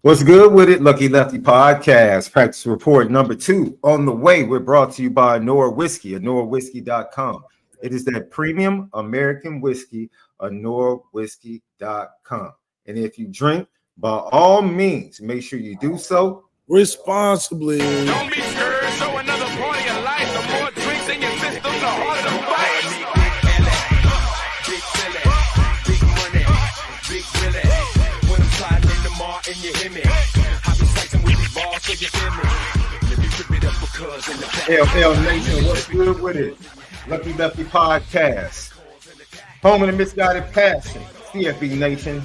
What's good with it? Lucky Lefty Podcast, practice report number 2 on the way. We're brought to you by ONORA Whiskey, ONORAWhiskey.com. It is that premium American whiskey, ONORAWhiskey.com. And if you drink, by all means, make sure you do so responsibly. Don't be scared, show another party of life. The more drinks in your system, the harder the fight. Big Philly, big money, big Billy. When I'm sliding in the mall and you hear me, I be slicing with these balls so you feel me. Let me rip it up because in the back. LL Nation, what's good with it? Lucky Lefty Podcast, home of the misguided passion, CFB Nation.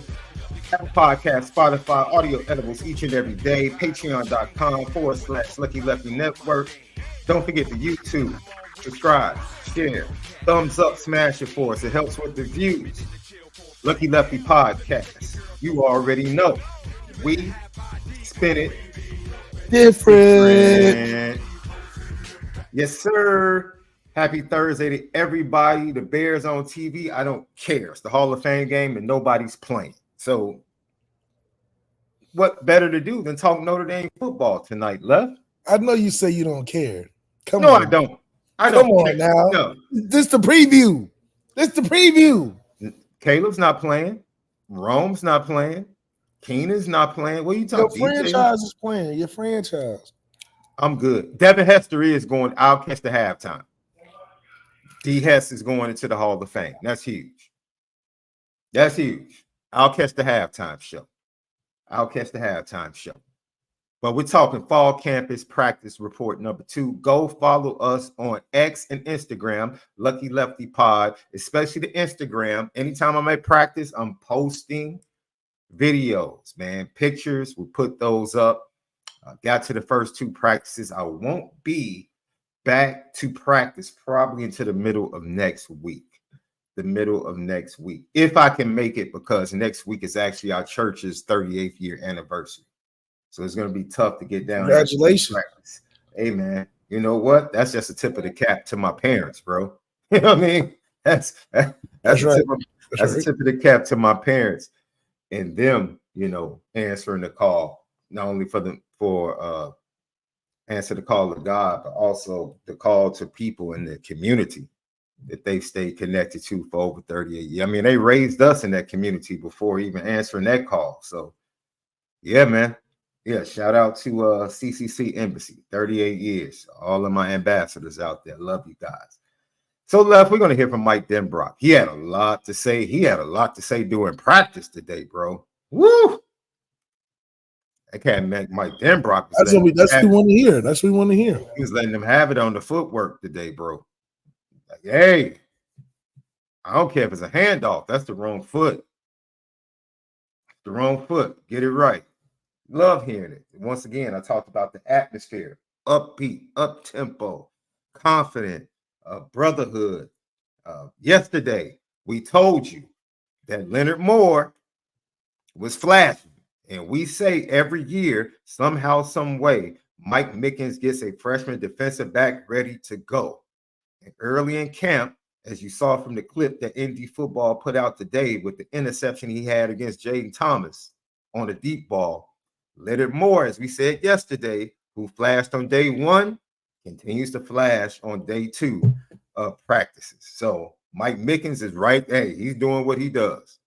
Apple Podcast, Spotify, audio edibles each and every day. Patreon.com/Lucky Lefty Network. Don't forget the YouTube. Subscribe, share, thumbs up, smash it for us. It helps with the views. Lucky Lefty Podcast. You already know. We spin it Different. Yes, sir. Happy Thursday to everybody. The Bears on TV. I don't care. It's the Hall of Fame game and nobody's playing. So, what better to do than talk Notre Dame football tonight, Left? I know you say you don't care. Come No, on. I don't. I Come don't on care. now. No. This the preview. Caleb's not playing. Rome's not playing. Keenan's not playing. What are you Your talking? franchise is playing. Your franchise. I'm good. Devin Hester is going. I'll catch the halftime. D. Hess is going into the Hall of Fame. That's huge. That's huge. I'll catch the halftime show. But we're talking fall campus practice report number 2. Go follow us on X and Instagram, Lucky Lefty Pod, especially the Instagram. Anytime I'm at practice, I'm posting videos, man, pictures. We put those up. Got to the first 2 practices. I won't be back to practice probably into the middle of next week. If I can make it, because next week is actually our church's 38th year anniversary. So it's going to be tough to get down. Congratulations. Hey, man, you know what? That's just a tip of the cap to my parents, bro. You know what I mean? That's right. A tip of the cap to my parents and them, you know, answering the call, not only for answer the call of God, but also the call to people in the community that they've stayed connected to for over 38 years. I mean, they raised us in that community before even answering that call. So, yeah, man. Yeah, shout out to CCC Embassy, 38 years. All of my ambassadors out there. Love you guys. So, Left, we're going to hear from Mike Denbrock. He had a lot to say. During practice today, bro. Woo! I can't make Mike Denbrock. That's what we want to hear. That's what we want to hear. He was letting them have it on the footwork today, bro. Like, hey, I don't care if it's a handoff. That's the wrong foot. Get it right. Love hearing it. Once again, I talked about the atmosphere. Upbeat, up-tempo, confident, brotherhood. Yesterday, we told you that Leonard Moore was flashing. And we say every year, somehow, some way, Mike Mickens gets a freshman defensive back ready to go. And early in camp, as you saw from the clip that ND Football put out today with the interception he had against Jaden Thomas on a deep ball, Leonard Moore, as we said yesterday, who flashed on day 1, continues to flash on day 2 of practices. So Mike Mickens is right. Hey, he's doing what he does.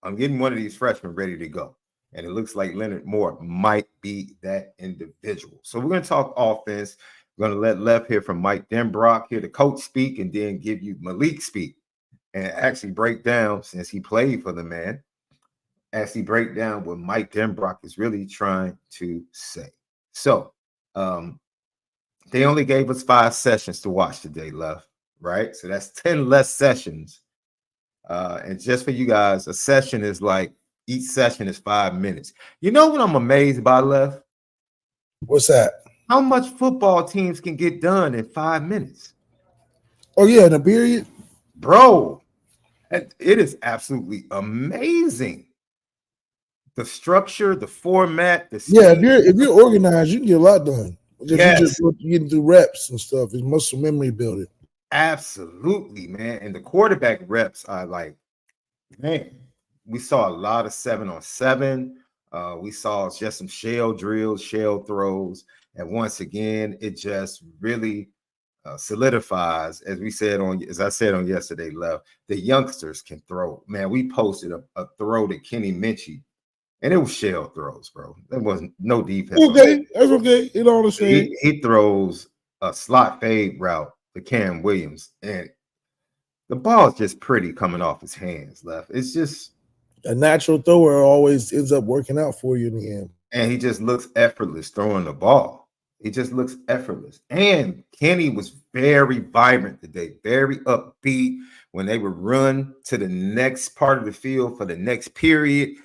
I'm getting one of these freshmen ready to go. And it looks like Leonard Moore might be that individual. So we're going to talk offense. We're going to let Left hear from Mike Denbrock, hear the coach speak, and then give you Malik speak and actually break down, since he played for the man, actually break down what Mike Denbrock is really trying to say. So they only gave us 5 sessions to watch today, Left, right? So that's 10 less sessions. And just for you guys, a session is like, each session is 5 minutes. You know what I'm amazed by, Left? What's that? How much football teams can get done in 5 minutes? Oh, yeah, in a period? Bro, it is absolutely amazing. The structure, the format, the speed. Yeah, if you're organized, you can get a lot done. Yes. You just getting through reps and stuff. It's muscle memory building. Absolutely, man. And the quarterback reps are like, man, we saw a lot of 7-on-7. We saw just some shell drills, shell throws, and once again, it just really solidifies, as I said on yesterday, Left, the youngsters can throw. Man, we posted a throw to Kenny Minchie, and it was shell throws, bro. There wasn't no defense. Okay, that's okay. You know what I'm saying? He throws a slot fade route to Cam Williams, and the ball is just pretty coming off his hands, Left. It's just a natural thrower always ends up working out for you in the end. And he just looks effortless throwing the ball. He just looks effortless. And Kenny was very vibrant today, very upbeat. When they would run to the next part of the field for the next period,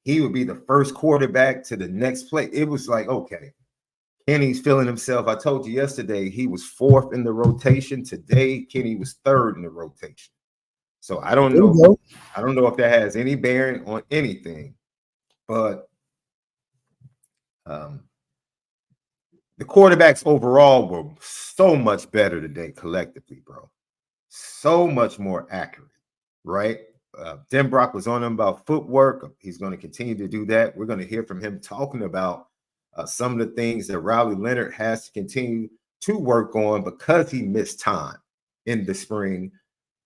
he would be the first quarterback to the next play. It was like, okay, Kenny's feeling himself. I told you yesterday he was fourth in the rotation. Today, Kenny was third in the rotation. So I don't know. I don't know if that has any bearing on anything, but the quarterbacks overall were so much better today collectively, bro. So much more accurate, right? Denbrock was on him about footwork. He's going to continue to do that. We're going to hear from him talking about some of the things that Riley Leonard has to continue to work on because he missed time in the spring.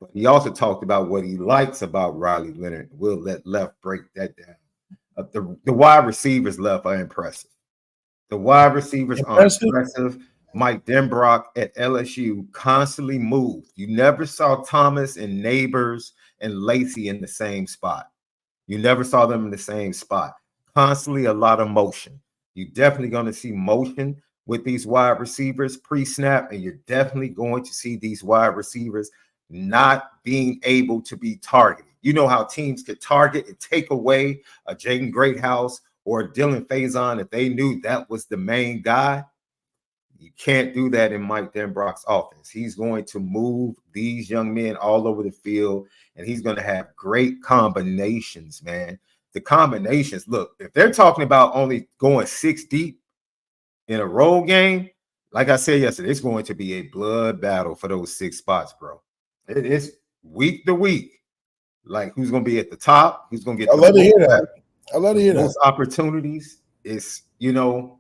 But he also talked about what he likes about Riley Leonard. We'll let Left break that down. The wide receivers, Left, are impressive. The wide receivers are impressive. Mike Denbrock at LSU constantly moved. You never saw Thomas and Neighbors and Lacey in the same spot. You never saw them in the same spot. Constantly a lot of motion. You're definitely going to see motion with these wide receivers pre-snap, and you're definitely going to see these wide receivers not being able to be targeted. You know how teams could target and take away a Jaden Greathouse or a Dylan Faison if they knew that was the main guy. You can't do that in Mike Denbrock's offense. He's going to move these young men all over the field, and he's going to have great combinations, man. The combinations, look, if they're talking about only going 6 deep in a road game, like I said yesterday, it's going to be a blood battle for those 6 spots, bro. It is week to week. Like, who's going to be at the top? Who's going to get I love to hear that. I love to hear those that. opportunities. It's, you know,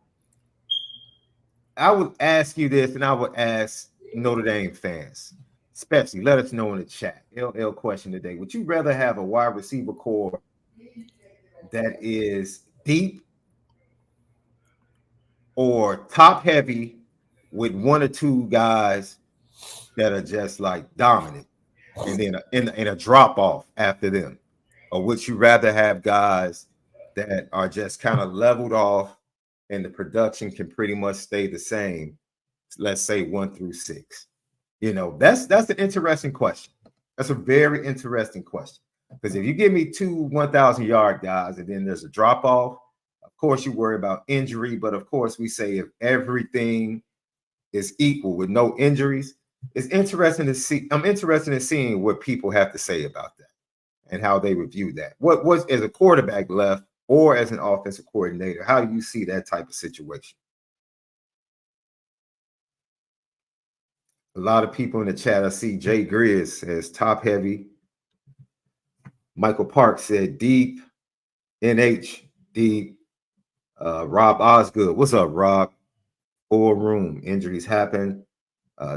I would ask you this, and I would ask Notre Dame fans, especially, let us know in the chat. LL question today. Would you rather have a wide receiver core that is deep or top heavy with 1 or 2 guys that are just like dominant and then in a drop off after them? Or would you rather have guys that are just kind of leveled off and the production can pretty much stay the same, let's say 1 through 6? You know, that's an interesting question. That's a very interesting question. Because if you give me 2 1,000-yard guys and then there's a drop off, of course you worry about injury. But of course, we say if everything is equal with no injuries, it's interesting to see. I'm interested in seeing what people have to say about that and how they review that. What was as a quarterback Left or as an offensive coordinator, how do you see that type of situation? A lot of people in the chat. I see Jay Grizz says top heavy. Michael Park said deep. NH deep. Rob Osgood. What's up, Rob? Full room. Injuries happen.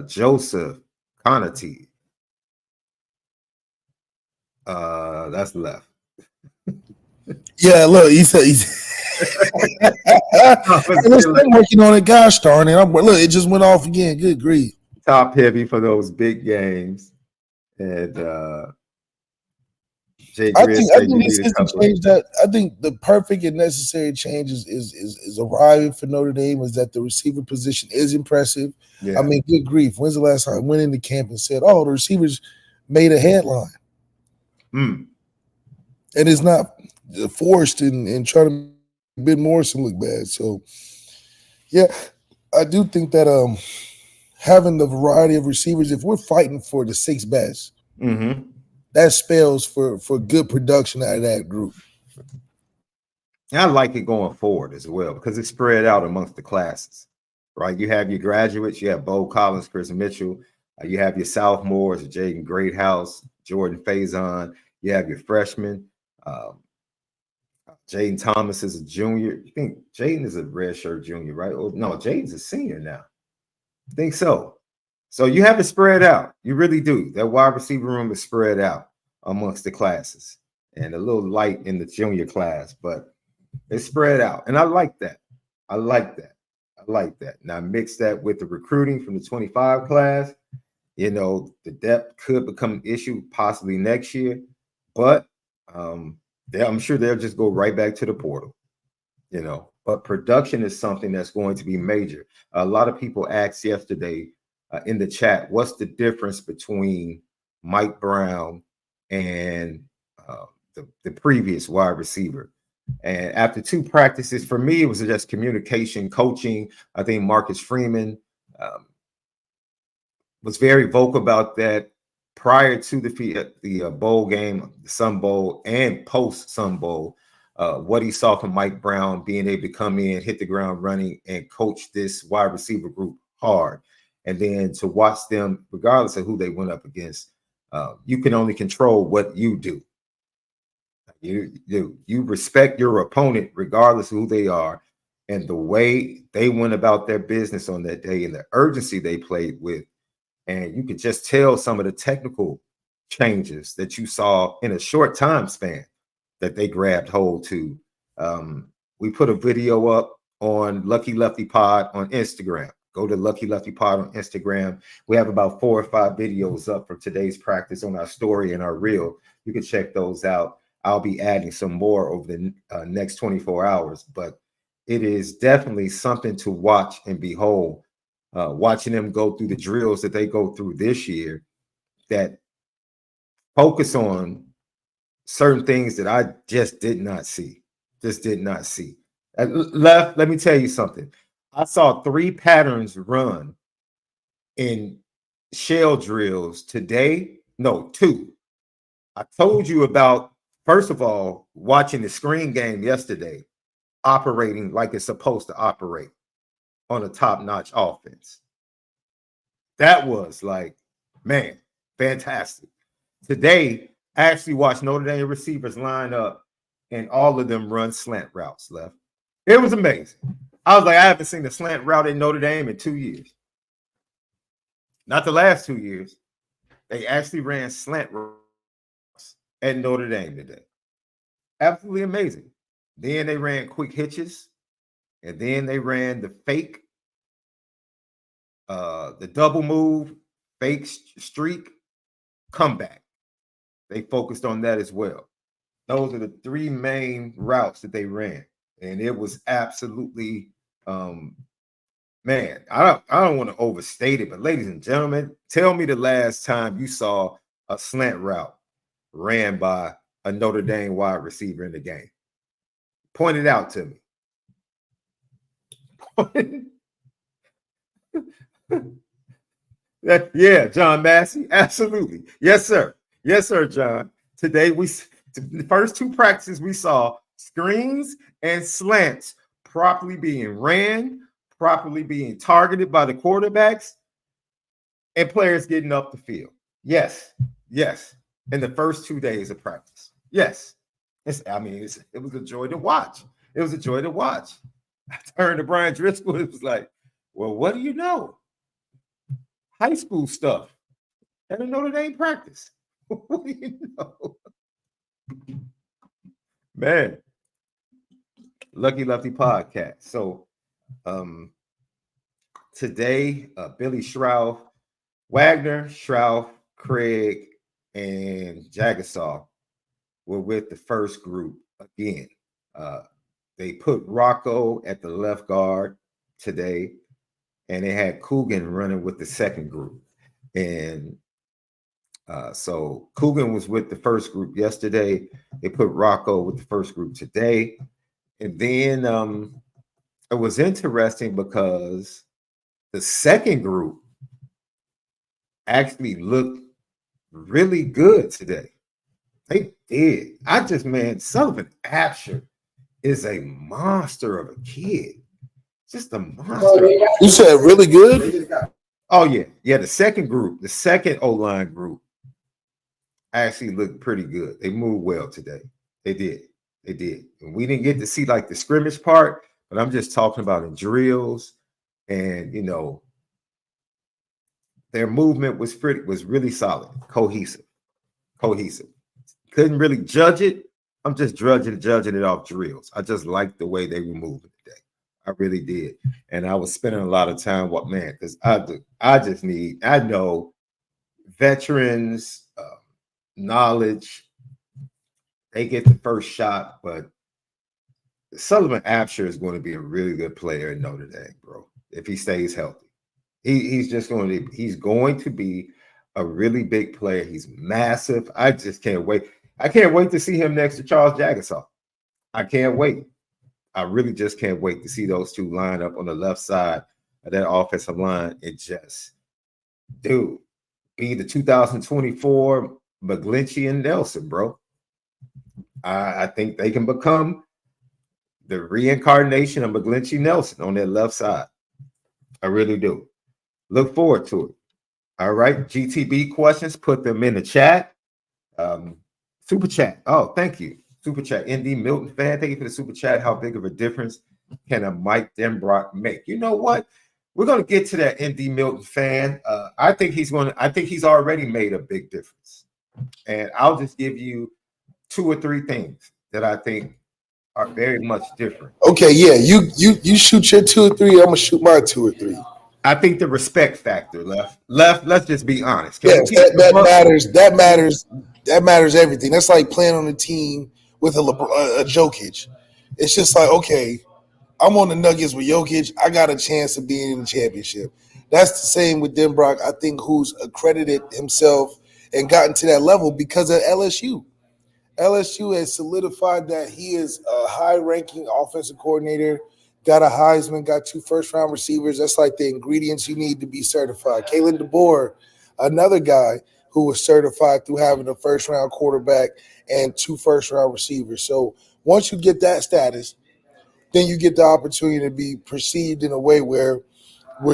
Joseph Conati. That's Left. Yeah, look, he's still working on it. Gosh darn it. Look, it just went off again. Good grief. Top heavy for those big games. And Jay I think this system change that. I think the perfect and necessary change is arriving for Notre Dame is that the receiver position is impressive. Yeah. I mean, good grief. When's the last time I went into camp and said, oh, the receivers made a headline? And it's not forced and trying to make Ben Morrison look bad. So, yeah, I do think that having the variety of receivers, if we're fighting for the 6 best, that spells for good production out of that group. And I like it going forward as well because it's spread out amongst the classes, right? You have your graduates, you have Bo Collins, Chris Mitchell, you have your sophomores, Jaden Greathouse, Jordan Faison, you have your freshmen, Jaden Thomas is a junior. You think Jaden is a redshirt junior, right? Oh, no, Jaden's a senior now. I think so. So you have it spread out. You really do. That wide receiver room is spread out amongst the classes, and a little light in the junior class, but it's spread out. And I like that. I like that. I like that. Now mix that with the recruiting from the 25 class. You know, the depth could become an issue possibly next year, but I'm sure they'll just go right back to the portal, you know. But production is something that's going to be major. A lot of people asked yesterday in the chat, what's the difference between Mike Brown and the previous wide receiver? And after 2 practices, for me, it was just communication, coaching. I think Marcus Freeman was very vocal about that prior to the bowl game, the Sun Bowl, and post Sun Bowl. What he saw from Mike Brown being able to come in, hit the ground running, and coach this wide receiver group hard. And then to watch them, regardless of who they went up against, you can only control what you do. You respect your opponent regardless of who they are, and the way they went about their business on that day and the urgency they played with. And you could just tell some of the technical changes that you saw in a short time span that they grabbed hold to. We put a video up on Lucky Lefty Pod on Instagram. Go to Lucky Lefty Pod on Instagram. We have about 4 or 5 videos up from today's practice on our story and our reel. You can check those out. I'll be adding some more over the next 24 hours, but it is definitely something to watch and behold. Watching them go through the drills that they go through this year that focus on certain things that I just did not see. Let me tell you something. I saw 3 patterns run in shell drills today. No, 2. I told you about, first of all, watching the screen game yesterday, operating like it's supposed to operate on a top-notch offense. That was like, man, fantastic. Today, I actually watched Notre Dame receivers line up and all of them run slant routes left. It was amazing. I was like, I haven't seen a slant route in Notre Dame in 2 years. Not the last 2 years. They actually ran slant routes at Notre Dame today. Absolutely amazing. Then they ran quick hitches. And then they ran the fake, the double move, fake streak, comeback. They focused on that as well. Those are the 3 main routes that they ran. And it was absolutely, man, I don't want to overstate it, but ladies and gentlemen, tell me the last time you saw a slant route ran by a Notre Dame wide receiver in the game. Point it out to me. Yeah, John Massey, absolutely. Yes, sir. Yes, sir, John. Today, the first 2 practices we saw screens and slants properly being ran, properly being targeted by the quarterbacks, and players getting up the field. Yes, in the first 2 days of practice. Yes. It was a joy to watch. It was a joy to watch. I turned to Brian Driscoll. It was like, well, what do you know? High school stuff at a Notre Dame practice. What do you know? Man, Lucky Lefty podcast. So today, Billy Shrouf, Wagner, Shrouf, Craig, and Jagasaw were with the first group again. They put Rocco at the left guard today, and they had Coogan running with the second group. And so Coogan was with the first group yesterday. They put Rocco with the first group today. And then it was interesting because the second group actually looked really good today. They did. Sullivan Absher is a monster of a kid. Just a monster. You said really good? Oh, yeah. Yeah, the second group, the second O-line group actually looked pretty good. They moved well today. They did. They did. And we didn't get to see like the scrimmage part, but I'm just talking about in drills and, you know, their movement was really solid, cohesive. Couldn't really judge it. I'm just judging it off drills. I just liked the way they were moving today. I really did. And I was spending a lot of time, because I know veterans, knowledge, they get the first shot, but Sullivan Absher is going to be a really good player in Notre Dame, bro, if he stays healthy. He's going to be a really big player. He's massive. I just can't wait. I can't wait to see him next to Charles Jagasaw. I can't wait. I really just can't wait to see those two line up on the left side of that offensive line. It just, dude, be the 2024 McGlinchey and Nelson, bro. I think they can become the reincarnation of McGlinchey Nelson on that left side. I really do. Look forward to it. All right. GTB questions, put them in the chat. Super chat. Oh, thank you. Super chat. ND Milton fan, thank you for the super chat. How big of a difference can a Mike Denbrock make? You know what? We're going to get to that ND Milton fan. I think he's already made a big difference. And I'll just give you 2 or 3 things that I think are very much different. Okay, yeah. You shoot your 2 or 3, I'm gonna shoot my 2 or 3. I think the respect factor, left. Let's just be honest. Yes, that matters. That matters everything. That's like playing on a team with a Jokic. It's just like, okay, I'm on the Nuggets with Jokic. I got a chance of being in the championship. That's the same with Denbrock, I think, who's accredited himself and gotten to that level because of LSU. LSU has solidified that he is a high-ranking offensive coordinator, got a Heisman, got 2 first-round receivers. That's like the ingredients you need to be certified. Kalen DeBoer, another guy who was certified through having a first-round quarterback and 2 first-round receivers. So once you get that status, then you get the opportunity to be perceived in a way where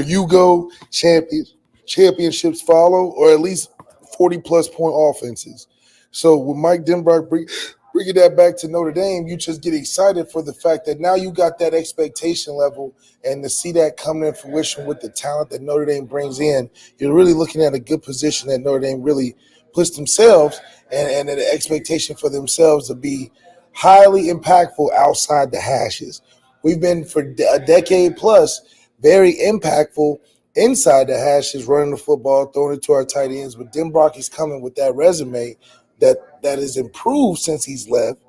you go, championships follow, or at least 40-plus point offenses. So with Mike Denbrock bringing that back to Notre Dame, you just get excited for the fact that now you got that expectation level, and to see that coming in fruition with the talent that Notre Dame brings in, you're really looking at a good position that Notre Dame really puts themselves and an expectation for themselves to be highly impactful outside the hashes. We've been for a decade plus very impactful inside the hashes, running the football, throwing it to our tight ends. But Denbrock is coming with that resume that is improved since he's left,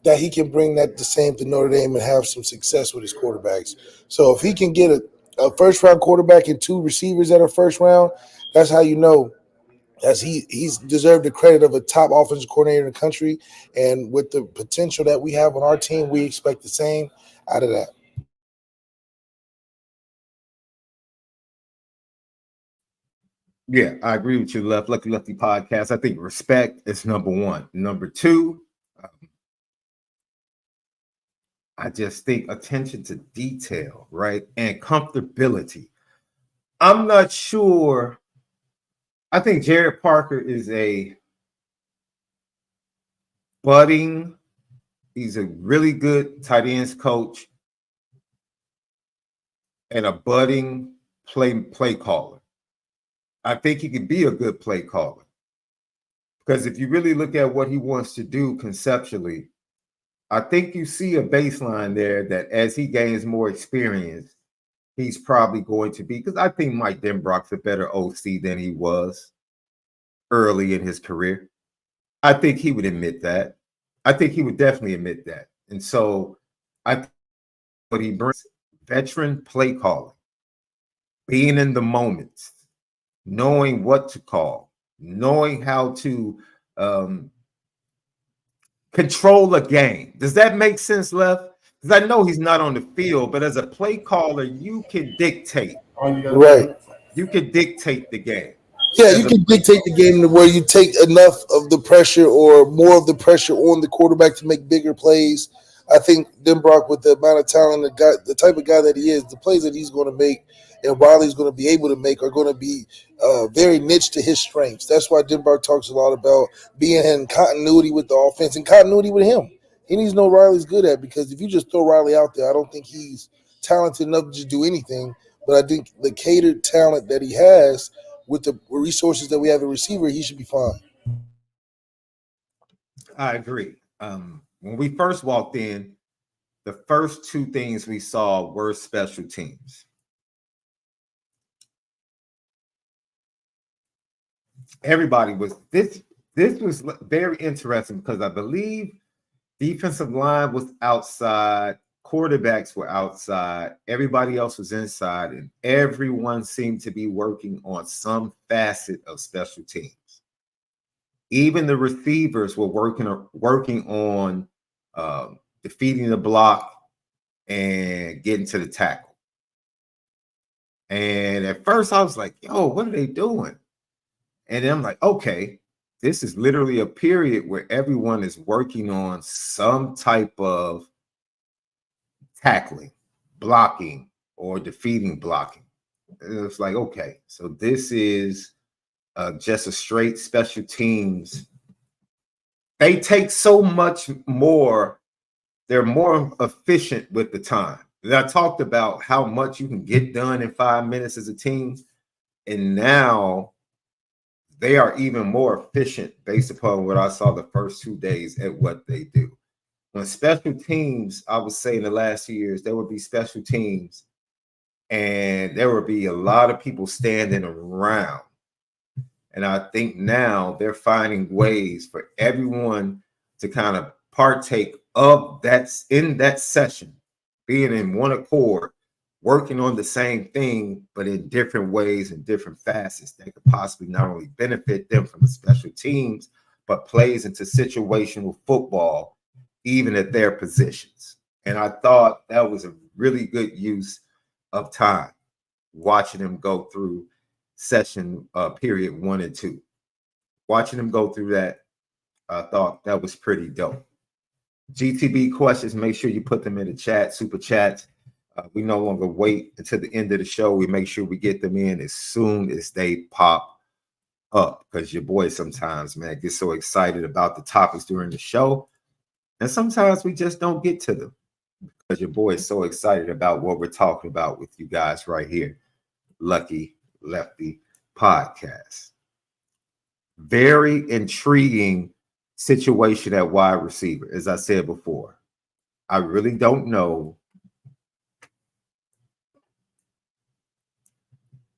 that he can bring that the same to Notre Dame and have some success with his quarterbacks. So if he can get a first-round quarterback and 2 receivers that are first round, that's how you know as he's deserved the credit of a top offensive coordinator in the country. And with the potential that we have on our team, we expect the same out of that. Yeah, I agree with you, Lucky Lefty podcast. I think respect is number 1. Number 2, I just think attention to detail, right? And comfortability. I'm not sure. I think Jared Parker is he's a really good tight ends coach and a budding play caller. I think he could be a good play caller because if you really look at what he wants to do conceptually, I think you see a baseline there that as he gains more experience, he's probably going to be, because I think Mike Denbrock's a better OC than he was early in his career. I think he would admit that. I think he would definitely admit that. And so I think what he brings, veteran play calling, being in the moments, knowing what to call, knowing how to control a game. Does that make sense, Left? Because I know he's not on the field, but as a play caller, you can dictate. Right. You can dictate the game. Yeah, you can dictate the game to where you take enough of the pressure or more of the pressure on the quarterback to make bigger plays. I think Denbrock, with the amount of talent, the type of guy that he is, the plays that he's going to make and Riley's going to be able to make are going to be very niche to his strengths. That's why Denbrock talks a lot about being in continuity with the offense and continuity with him. He needs to know Riley's good at, because if you just throw Riley out there, I don't think he's talented enough to just do anything. But I think the catered talent that he has with the resources that we have at receiver, he should be fine. I agree. When we first walked in, the first two things we saw were special teams. Everybody was this was very interesting because I believe defensive line was outside, quarterbacks were outside, everybody else was inside, and everyone seemed to be working on some facet of special teams. Even the receivers were working on defeating the block and getting to the tackle. And at first I was like, yo, what are they doing? And then I'm like, okay, this is literally a period where everyone is working on some type of tackling, blocking, or defeating blocking. And it's like, okay, so this is just a straight special teams. They take so much more. They're more efficient with the time. And I talked about how much you can get done in 5 minutes as a team. And now they are even more efficient based upon what I saw the first 2 days at what they do. When special teams, I would say in the last 2 years, there would be special teams and there would be a lot of people standing around. And I think now they're finding ways for everyone to kind of partake of that in that session, being in one accord, working on the same thing, but in different ways and different facets that could possibly not only benefit them from the special teams, but plays into situational football, even at their positions. And I thought that was a really good use of time, watching them go through session period 1 and 2. Watching them go through that, I thought that was pretty dope. GTB questions, make sure you put them in the chat, super chats. We no longer wait until the end of the show. We make sure we get them in as soon as they pop up, because your boy sometimes, man, gets so excited about the topics during the show. And sometimes we just don't get to them because your boy is so excited about what we're talking about with you guys right here. Lucky Lefty Podcast. Very intriguing situation at wide receiver, as I said before. I really don't know.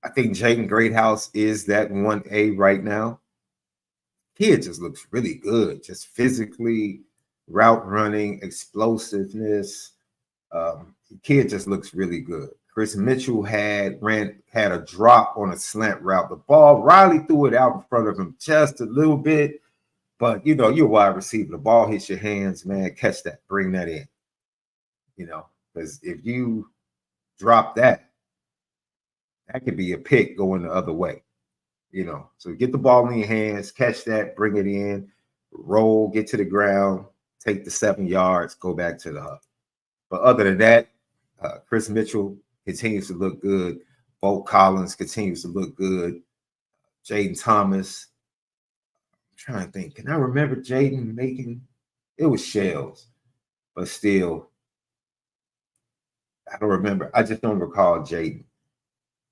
I think Jaden Greathouse is that 1A right now. Kid just looks really good, just physically, route running, explosiveness. Kid just looks really good. Chris Mitchell had a drop on a slant route. The ball, Riley threw it out in front of him just a little bit, but you know, you're a wide receiver. The ball hits your hands, man. Catch that, bring that in. You know, because if you drop that, that could be a pick going the other way. You know, so get the ball in your hands, catch that, bring it in, roll, get to the ground, take the 7 yards, go back to the hub. But other than that, Chris Mitchell continues to look good. Bo Collins continues to look good. Jaden Thomas. I'm trying to think. Can I remember Jaden making? It was shells, but still, I don't remember. I just don't recall Jaden.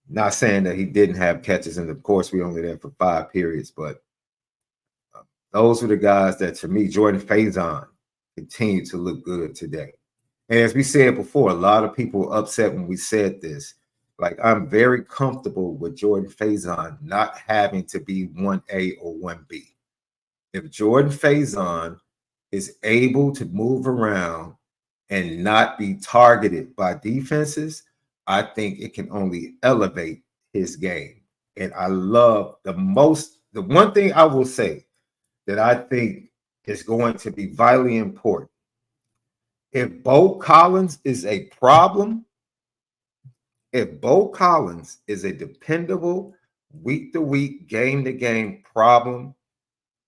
Not saying that he didn't have catches, and of course, we only there for 5 periods, but those were the guys that, to me, Jordan Faison continued to look good today. And as we said before, a lot of people were upset when we said this. Like, I'm very comfortable with Jordan Faison not having to be 1A or 1B. If Jordan Faison is able to move around and not be targeted by defenses, I think it can only elevate his game. And I love the one thing I will say that I think is going to be vitally important. If Bo Collins is a problem, if Bo Collins is a dependable, week-to-week, game-to-game problem,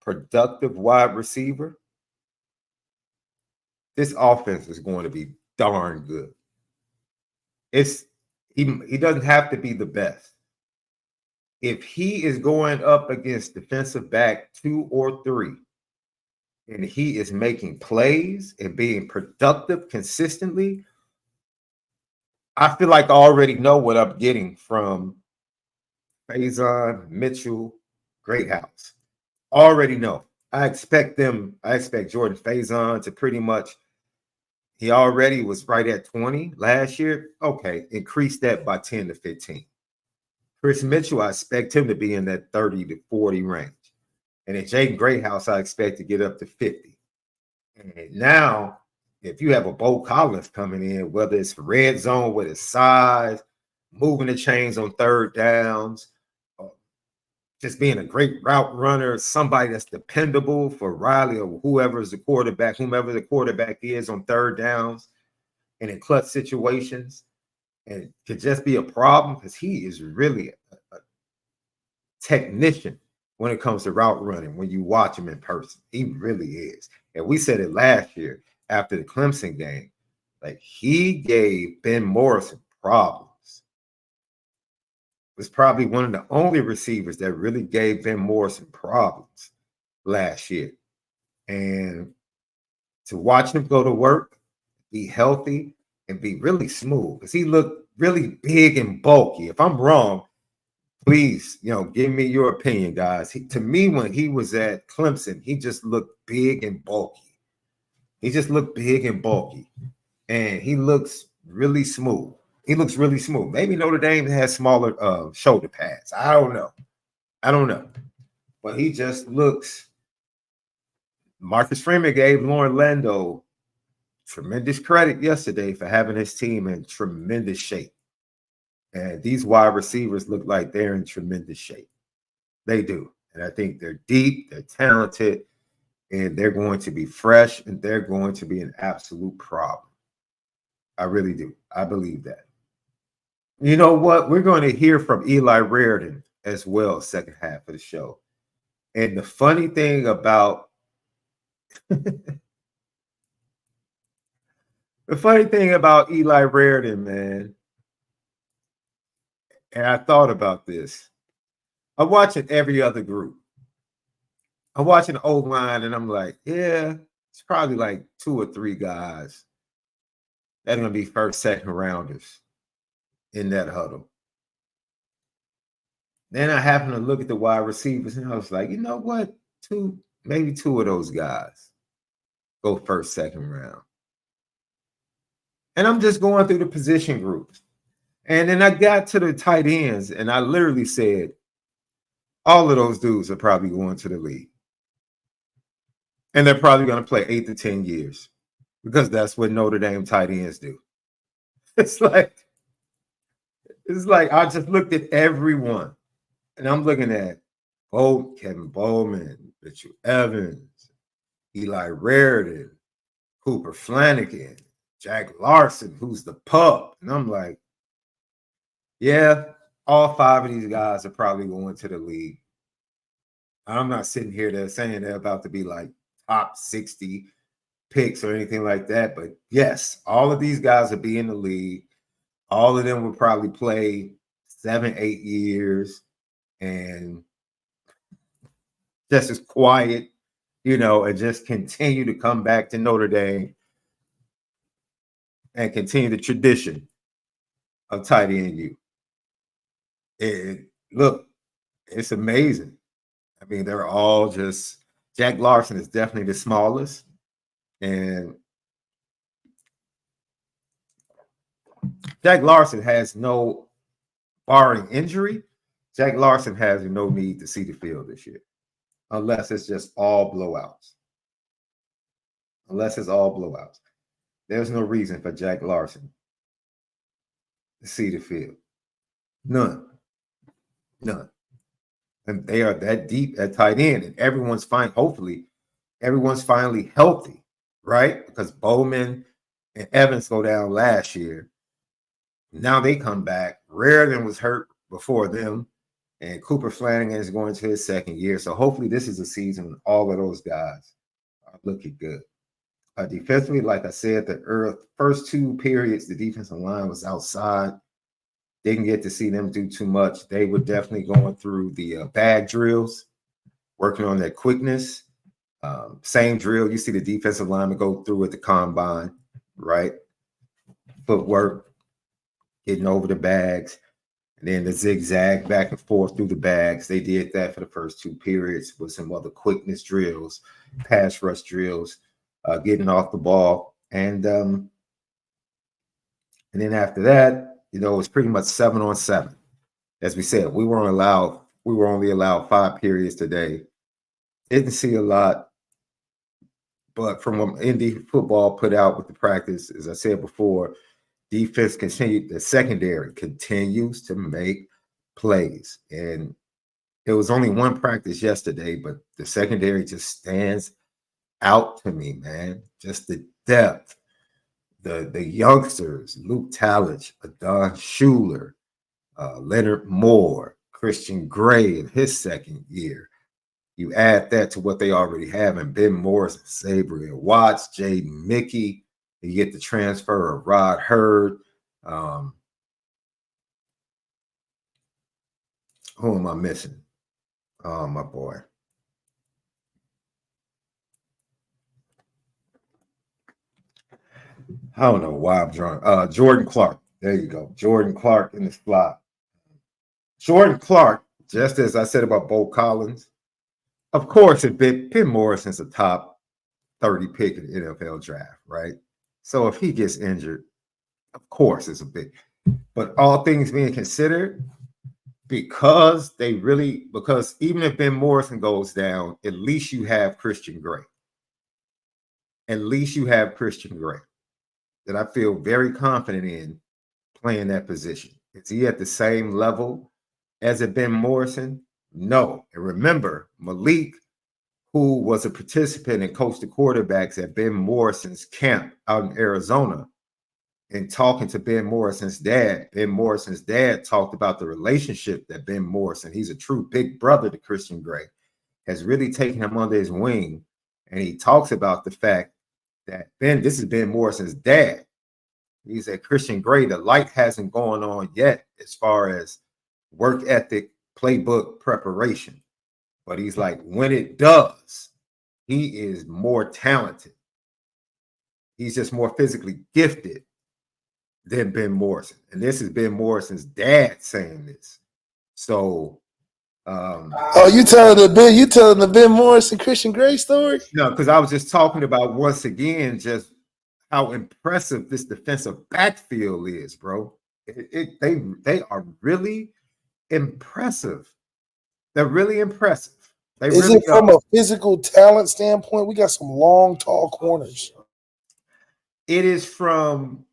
productive wide receiver, this offense is going to be darn good. He doesn't have to be the best. If he is going up against defensive back 2 or 3, and he is making plays and being productive consistently, I feel like I already know what I'm getting from Faison, Mitchell, Greathouse. Already know. I expect Jordan Faison to pretty much, he already was right at 20 last year. Okay, increase that by 10 to 15. Chris Mitchell, I expect him to be in that 30 to 40 range. And then Jaden Greathouse, I expect to get up to 50. And now, if you have a Bo Collins coming in, whether it's red zone with his size, moving the chains on third downs, just being a great route runner, somebody that's dependable for Riley or whomever the quarterback is on third downs and in clutch situations, and it could just be a problem because he is really a technician when it comes to route running. When you watch him in person, he really is. And we said it last year after the Clemson game, like he gave Ben Morrison problems. Was probably one of the only receivers that really gave Ben Morrison problems last year. And to watch him go to work, be healthy, and be really smooth, because he looked really big and bulky. If I'm wrong, please, give me your opinion, guys. To me, when he was at Clemson, he just looked big and bulky. And he looks really smooth. Maybe Notre Dame has smaller shoulder pads. I don't know. But he just looks. Marcus Freeman gave Lauren Lando tremendous credit yesterday for having his team in tremendous shape. And these wide receivers look like they're in tremendous shape. They do. And I think they're deep, they're talented, and they're going to be fresh, and they're going to be an absolute problem. I really do. I believe that. You know what? We're going to hear from Eli Reardon as well, second half of the show. And the funny thing about Eli Reardon, man, and I thought about this. I'm watching every other group. I'm watching the O-line, and I'm like, yeah, it's probably like 2 or 3 guys that are going to be first, second rounders in that huddle. Then I happened to look at the wide receivers, and I was like, you know what? Maybe 2 of those guys go first, second round. And I'm just going through the position groups. And then I got to the tight ends, and I literally said, all of those dudes are probably going to the league. And they're probably going to play 8 to 10 years because that's what Notre Dame tight ends do. It's like I just looked at everyone, and I'm looking at Kevin Bowman, Mitchell Evans, Eli Reardon, Cooper Flanagan, Jack Larson, who's the pup. And I'm like, yeah, all 5 of these guys are probably going to the league. I'm not sitting here there saying they're about to be like top 60 picks or anything like that. But yes, all of these guys will be in the league. All of them will probably play 7-8 years and just as quiet, and just continue to come back to Notre Dame and continue the tradition of tight end U. Look, it's amazing. I mean, they're all just, Jack Larson is definitely the smallest. And Jack Larson has barring injury, Jack Larson has no need to see the field this year, unless it's just all blowouts. There's no reason for Jack Larson to see the field. None. And they are that deep at tight end, and everyone's fine. Hopefully, everyone's finally healthy, right? Because Bowman and Evans go down last year. Now they come back. Reardon was hurt before them, and Cooper Flanagan is going to his second year. So hopefully this is a season when all of those guys are looking good. Defensively, like I said, the first 2 periods, the defensive line was outside. Didn't get to see them do too much. They were definitely going through the bag drills, working on their quickness. Same drill. You see the defensive lineman go through at the combine, right? Footwork, getting over the bags, and then the zigzag back and forth through the bags. They did that for the first 2 periods with some other quickness drills, pass rush drills, getting off the ball. And then after that, you know, it's pretty much 7 on 7. As we said, we were only allowed 5 periods today. Didn't see a lot, but from what Indy football put out with the practice, as I said before, defense continued, the secondary continues to make plays. And it was only one practice yesterday, but the secondary just stands out to me, man. Just the depth, the youngsters, Luke Tallich, Adon Schuler, Leonard Moore, Christian Gray in his second year. You add that to what they already have, and Ben Morris, Gabriel Watts, Jaden Mickey. You get the transfer of Rod Hurd. Who am I missing? Oh, my boy. I don't know why I'm drawing. Jordan Clark. There you go. Jordan Clark in the slot. Jordan Clark, just as I said about Bo Collins, of course, Ben Morrison's a top 30 pick in the NFL draft, right? So if he gets injured, of course it's a big. But all things being considered, because even if Ben Morrison goes down, at least you have Christian Gray. At least you have Christian Gray that I feel very confident in playing that position. Is he at the same level as a Ben Morrison? No. And remember, MALIK, who was a participant and coached the quarterbacks at Ben Morrison's camp out in Arizona, and talking to Ben Morrison's dad talked about the relationship that Ben Morrison, he's a true big brother to Christian Gray, has really taken him under his wing. And he talks about the fact that this is Ben Morrison's dad. He said, Christian Gray, the light hasn't gone on yet as far as work ethic, playbook preparation. But he's like, when it does, he is more talented. He's just more physically gifted than Ben Morrison. And this is Ben Morrison's dad saying this. So you telling the Ben Morrison Christian Gray story? No, because I was just talking about, once again, just how impressive this defensive backfield is, bro. They are really impressive. They're really impressive. Is it from a physical talent standpoint? We got some long, tall corners. It is from,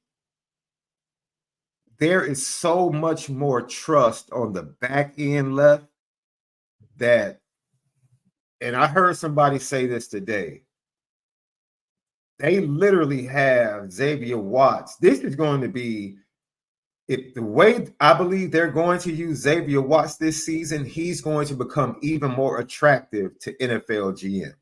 there is so much more trust on the back end left that, and I heard somebody say this today, they literally have Xavier Watts. This is going to be, the way I believe they're going to use Xavier Watts this season, he's going to become even more attractive to NFL GM.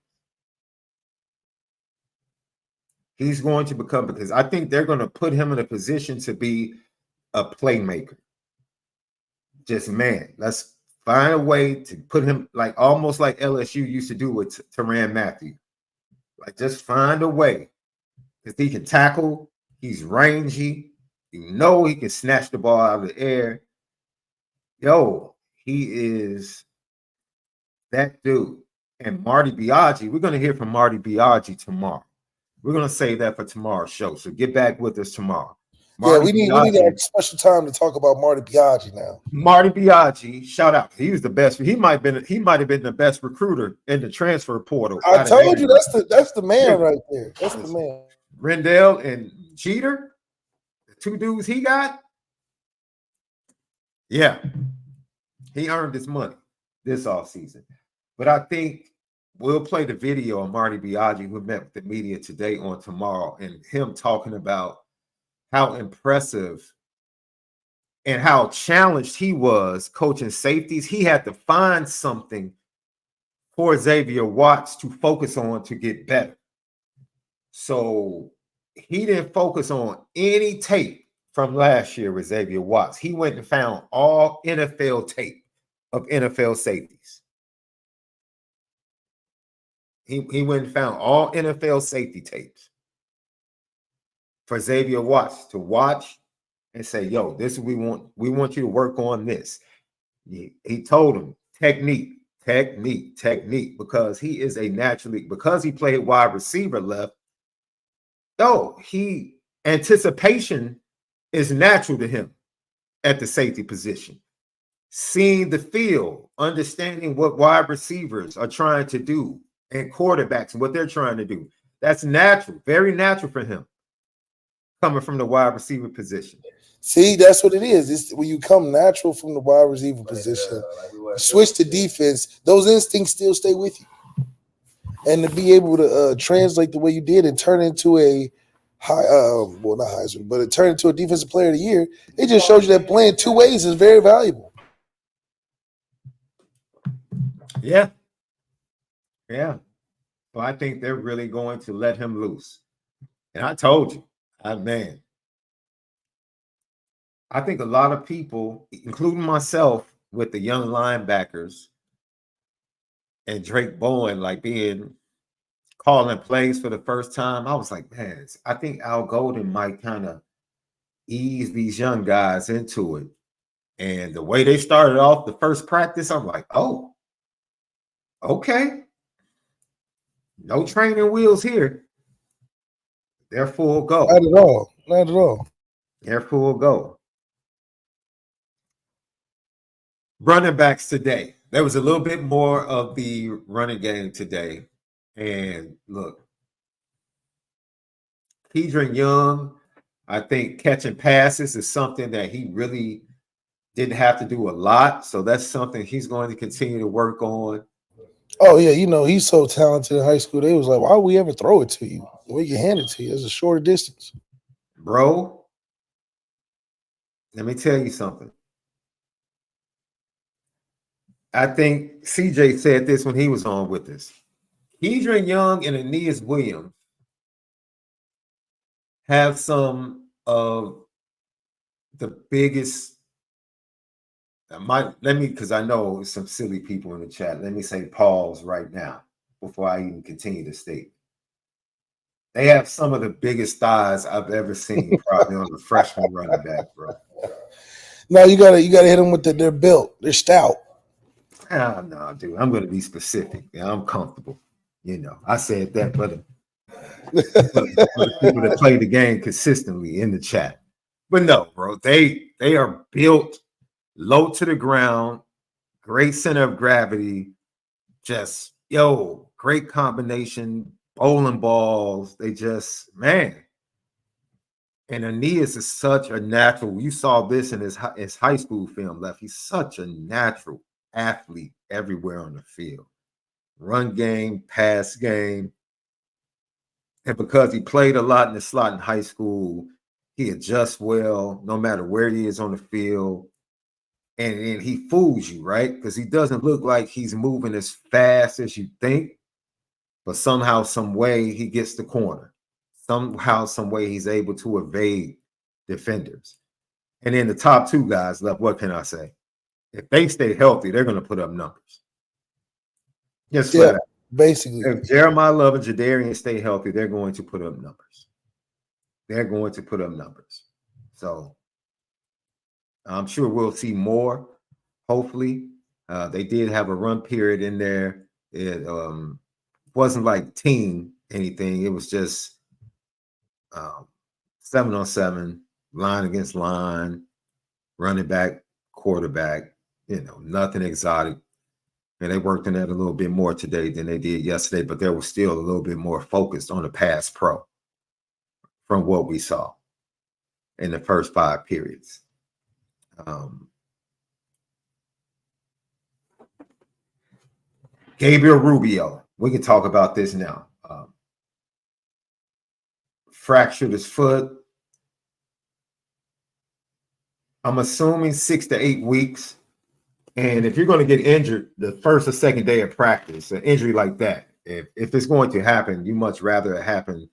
He's going to become, because I think they're going to put him in a position to be a playmaker. Just, man, let's find a way to put him like almost like LSU used to do with Tyrann Mathieu. Like, just find a way, because he can tackle, he's rangy, you know he can snatch the ball out of the air. Yo, he is that dude. And Marty Biaggi, we're going to hear from Marty Biaggi tomorrow. We're going to save that for tomorrow's show. So get back with us tomorrow. We need a special time to talk about Marty Biaggi now. Marty Biaggi, shout out. He was the best. He might have been the best recruiter in the transfer portal. I told you that's the man right there. That's the man. Rendell and Jeter, the 2 dudes he got. Yeah. He earned his money this offseason. But I think we'll play the video of Marty Biaggi, who met with the media today, on tomorrow, and him talking about how impressive and how challenged he was coaching safeties. He had to find something for Xavier Watts to focus on to get better. So he didn't focus on any tape from last year with Xavier Watts. He went and found all NFL tape of NFL safeties. He went and found all NFL safety tapes for Xavier Watts to watch and say, yo, this is what we want. We want you to work on this. He told him technique, because he is a naturally, because he played wide receiver left. No, anticipation is natural to him at the safety position. Seeing the field, understanding what wide receivers are trying to do and quarterbacks and what they're trying to do. That's natural, very natural for him coming from the wide receiver position. See, that's what it is. It's when you come natural from the wide receiver position, switch to defense, those instincts still stay with you. And to be able to translate the way you did and turn into a high, well, not Heisman, but it turned into a defensive player of the year, it just shows you that playing two ways is very valuable. Yeah. Yeah. So I think they're really going to let him loose. And I told you, man, I think a lot of people, including myself, with the young linebackers and Drake Bowen, like calling plays for the first time, I was like, man, I think Al Golden might kind of ease these young guys into it. And the way they started off the first practice, I'm like, oh, okay. No training wheels here. They're full go. Not at all. Not at all. They're full go. Running backs today. There was a little bit more of the running game today. And look, Kedron Young, I think catching passes is something that he really didn't have to do a lot. So that's something he's going to continue to work on. Oh, yeah, he's so talented in high school. They was like, why would we ever throw it to you? We can hand it to you. It's a shorter distance. Bro, let me tell you something. I think CJ said this when he was on with us. Kedron Young and Aeneas Williams have some of the biggest. Because I know some silly people in the chat. Let me say pause right now before I even continue to state. They have some of the biggest thighs I've ever seen, probably on the freshman running back, bro. No, you gotta hit them with they're built. They're stout. No, dude. I'm going to be specific. I'm comfortable. I said that, but the people that play the game consistently in the chat. But no, bro, they are built low to the ground, great center of gravity, just, great combination, bowling balls. They just, man. And Aeneas is such a natural. You saw this in his high school film, Left. He's such a natural athlete everywhere on the field. Run game, pass game. And because he played a lot in the slot in high school, he adjusts well no matter where he is on the field. And he fools you, right? Because he doesn't look like he's moving as fast as you think. But somehow, some way, he gets the corner. Somehow, some way, he's able to evade defenders. And then the top two guys left, what can I say? If they stay healthy, they're going to put up numbers. Yes, yeah, basically. If Jeremiah Love and Jadarian stay healthy, they're going to put up numbers. They're going to put up numbers. So I'm sure we'll see more, hopefully. They did have a run period in there. It wasn't like team anything. It was just 7-on-7, line against line, running back, quarterback, nothing exotic. And they worked on that a little bit more today than they did yesterday, but they were still a little bit more focused on the pass pro from what we saw in the first 5 periods. Gabriel Rubio, we can talk about this now. Fractured his foot. I'm assuming 6 to 8 weeks. And if you're going to get injured the first or second day of practice, an injury like that, if it's going to happen, you much rather it happen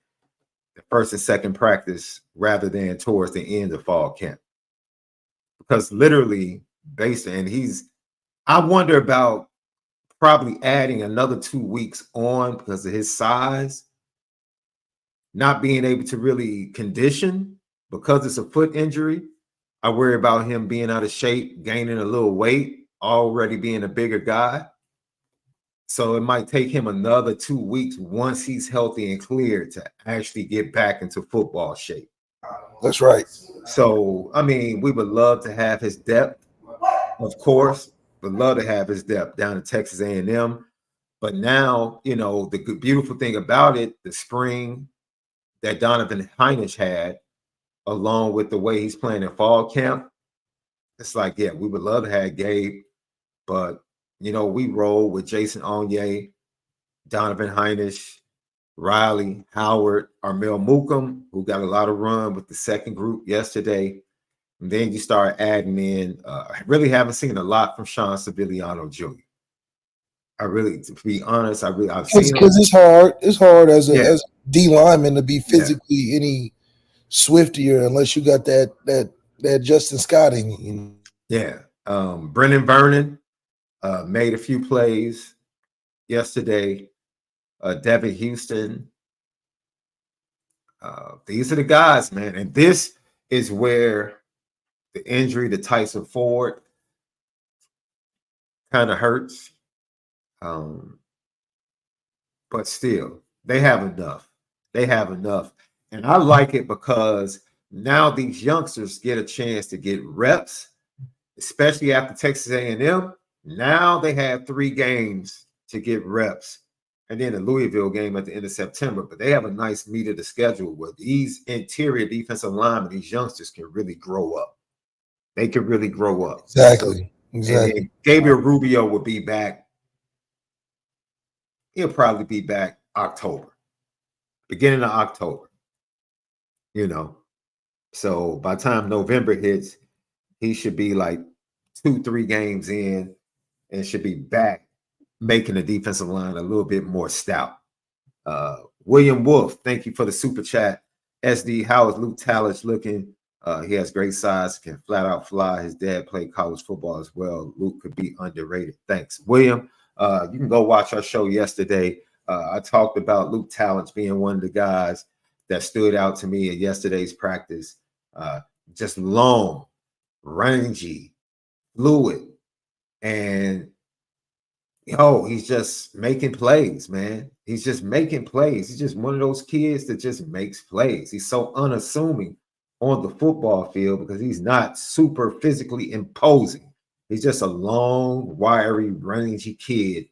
the first and second practice rather than towards the end of fall camp. Because literally, I wonder about probably adding another 2 weeks on because of his size, not being able to really condition because it's a foot injury. I worry about him being out of shape, gaining a little weight, already being a bigger guy. So it might take him another 2 weeks once he's healthy and clear to actually get back into football shape. That's right. So, I mean, we would love to have his depth, of course. Would love to have his depth down in Texas A&M. But now, you know, the good, beautiful thing about it, the spring that Donovan Heinisch had, along with the way he's playing in fall camp, it's like, yeah, we would love to have Gabe, but, you know, we roll with Jason Onye, Donovan Heinisch, Riley, Howard, Armel Mukam, who got a lot of run with the second group yesterday. And then you start adding in, I really haven't seen a lot from SHAUN Sevillano Jr. I really, to be honest, I've seen because it's hard. It's hard as a D lineman to be physically any swiftier unless you got that Justin Scott in you. You know? Yeah. Brennan Vernon made a few plays yesterday. Devin Houston. These are the guys, man. And this is where the injury to Tyson Ford kind of hurts. But still, they have enough. They have enough. And I like it because now these youngsters get a chance to get reps, especially after Texas A&M. Now they have 3 games to get reps. And then the Louisville game at the end of September. But they have a nice meat of the schedule where these interior defensive linemen, these youngsters can really grow up. They can really grow up. Exactly. And Gabriel Rubio will be back. He'll probably be back October, beginning of October, you know. So by the time November hits, he should be like 2-3 games in and should be back making the defensive line a little bit more stout. William Wolf, thank you for the super chat. SD, how is Luke Tallich looking? He has great size, can flat out fly. His dad played college football as well. Luke could be underrated. Thanks, William. You can go watch our show yesterday. I talked about Luke Tallich being one of the guys that stood out to me at yesterday's practice. Just long, rangy, fluid, and he's just making plays, man. He's just making plays. He's just one of those kids that just makes plays. He's so unassuming on the football field because he's not super physically imposing. He's just a long, wiry, rangy kid,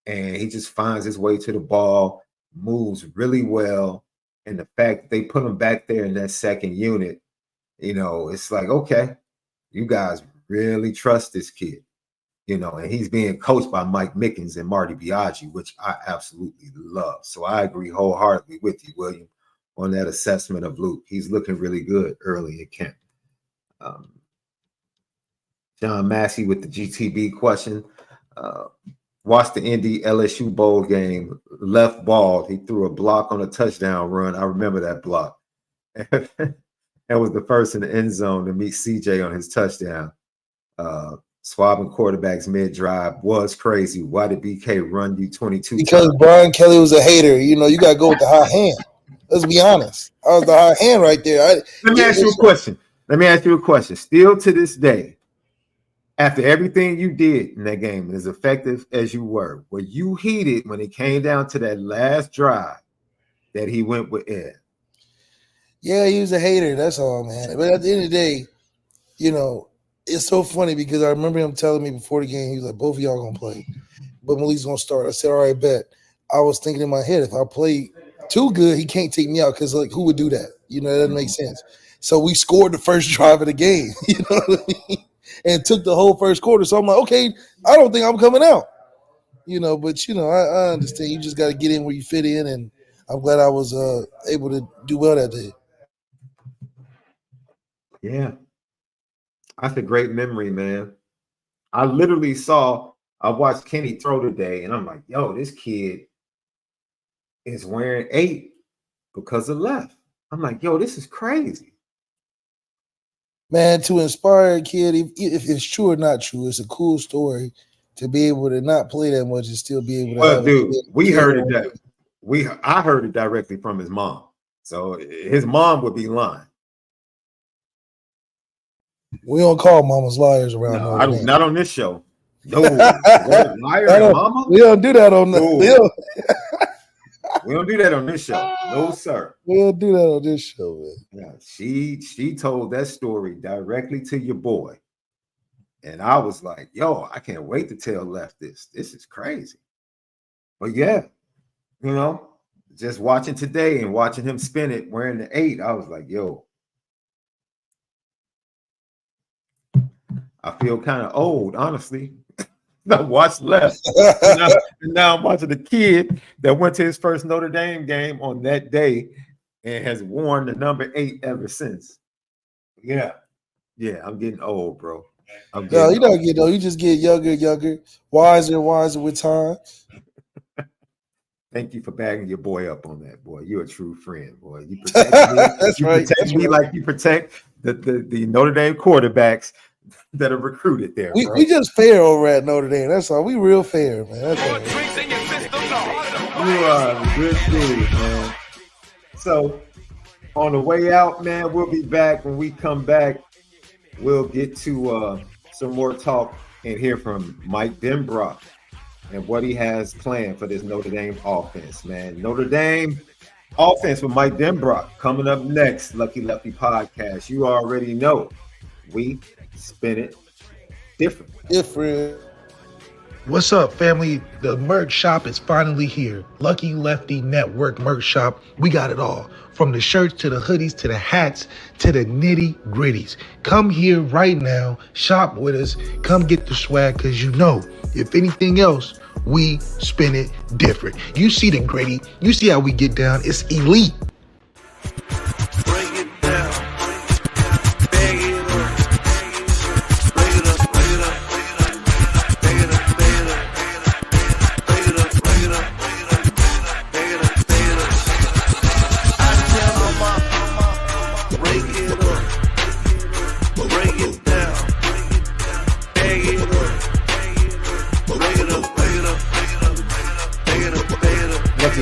and he just finds his way to the ball, moves really well. And the fact that they put him back there in that second unit, you know, it's like, okay, you guys really trust this kid, you know, and he's being coached by Mike Mickens and Marty Biaggi, which I absolutely love. So I agree wholeheartedly with you, William, on that assessment of Luke. He's looking really good early in camp. John Massey with the GTB question. Watched the Indy LSU bowl game, left ball. He threw a block on a touchdown run. I remember that block. And was the first in the end zone to meet CJ on his touchdown. Swabbing quarterbacks mid-drive was crazy. Why did BK run you 22 because times? Brian Kelly was a hater. You know, you got to go with the high hand. Let's be honest. I was the high hand right there. Let me ask you a question. Still to this day, after everything you did in that game, as effective as you were you heated when it came down to that last drive that he went with Ed? Yeah, he was a hater. That's all, man. But at the end of the day, you know, it's so funny because I remember him telling me before the game, he was like, both of y'all going to play, but Malik's going to start. I said, all right, bet. I was thinking in my head, if I play too good, he can't take me out because, like, who would do that? You know, that doesn't make sense. So we scored the first drive of the game, you know what I mean? And took the whole first quarter. So I'm like, okay, I don't think I'm coming out. You know, but, you know, I understand. You just got to get in where you fit in, and I'm glad I was able to do well that day. Yeah. That's a great memory, man. I watched Kenny throw today, and I'm like, yo, this kid is wearing 8 because of left. I'm like, yo, this is crazy. Man, to inspire a kid, if it's true or not true, it's a cool story to be able to not play that much and still be able to. Well, dude, we heard it that I heard it directly from his mom. So his mom would be lying. We don't call mamas liars around. No, I don't. Not on this show. No, liar, mama. We don't do that on the. We don't do that on this show. No, sir. We don't do that on this show, man. Yeah, she told that story directly to your boy. And I was like, yo, I can't wait to tell Left this. This is crazy. But yeah, you know, just watching today and watching him spin it wearing the 8, I was like, yo, I feel kind of old, honestly. I watched Left. and now I'm watching the kid that went to his first Notre Dame game on that day and has worn the number 8 ever since. Yeah, I'm getting old, bro. No, you don't get old. You just get younger and younger, wiser and wiser with time. Thank you for bagging your boy up on that, boy. You're a true friend, boy. You protect me. That's right. Protect me like you protect the Notre Dame quarterbacks that are recruited there. We just fair over at Notre Dame. That's all. We real fair, man. That's all. You are a good dude, man. So on the way out, man, we'll be back. When we come back, we'll get to some more talk and hear from Mike Denbrock and what he has planned for this Notre Dame offense, man. Notre Dame offense with Mike Denbrock coming up next. Lucky Lefty podcast. You already know we spin it different. What's up, family? The merch shop is finally here. Lucky Lefty Network merch shop. We got it all. From the shirts to the hoodies to the hats to the nitty gritties. Come here right now. Shop with us. Come get the swag because you know, if anything else, we spin it different. You see the gritty. You see how we get down. It's elite.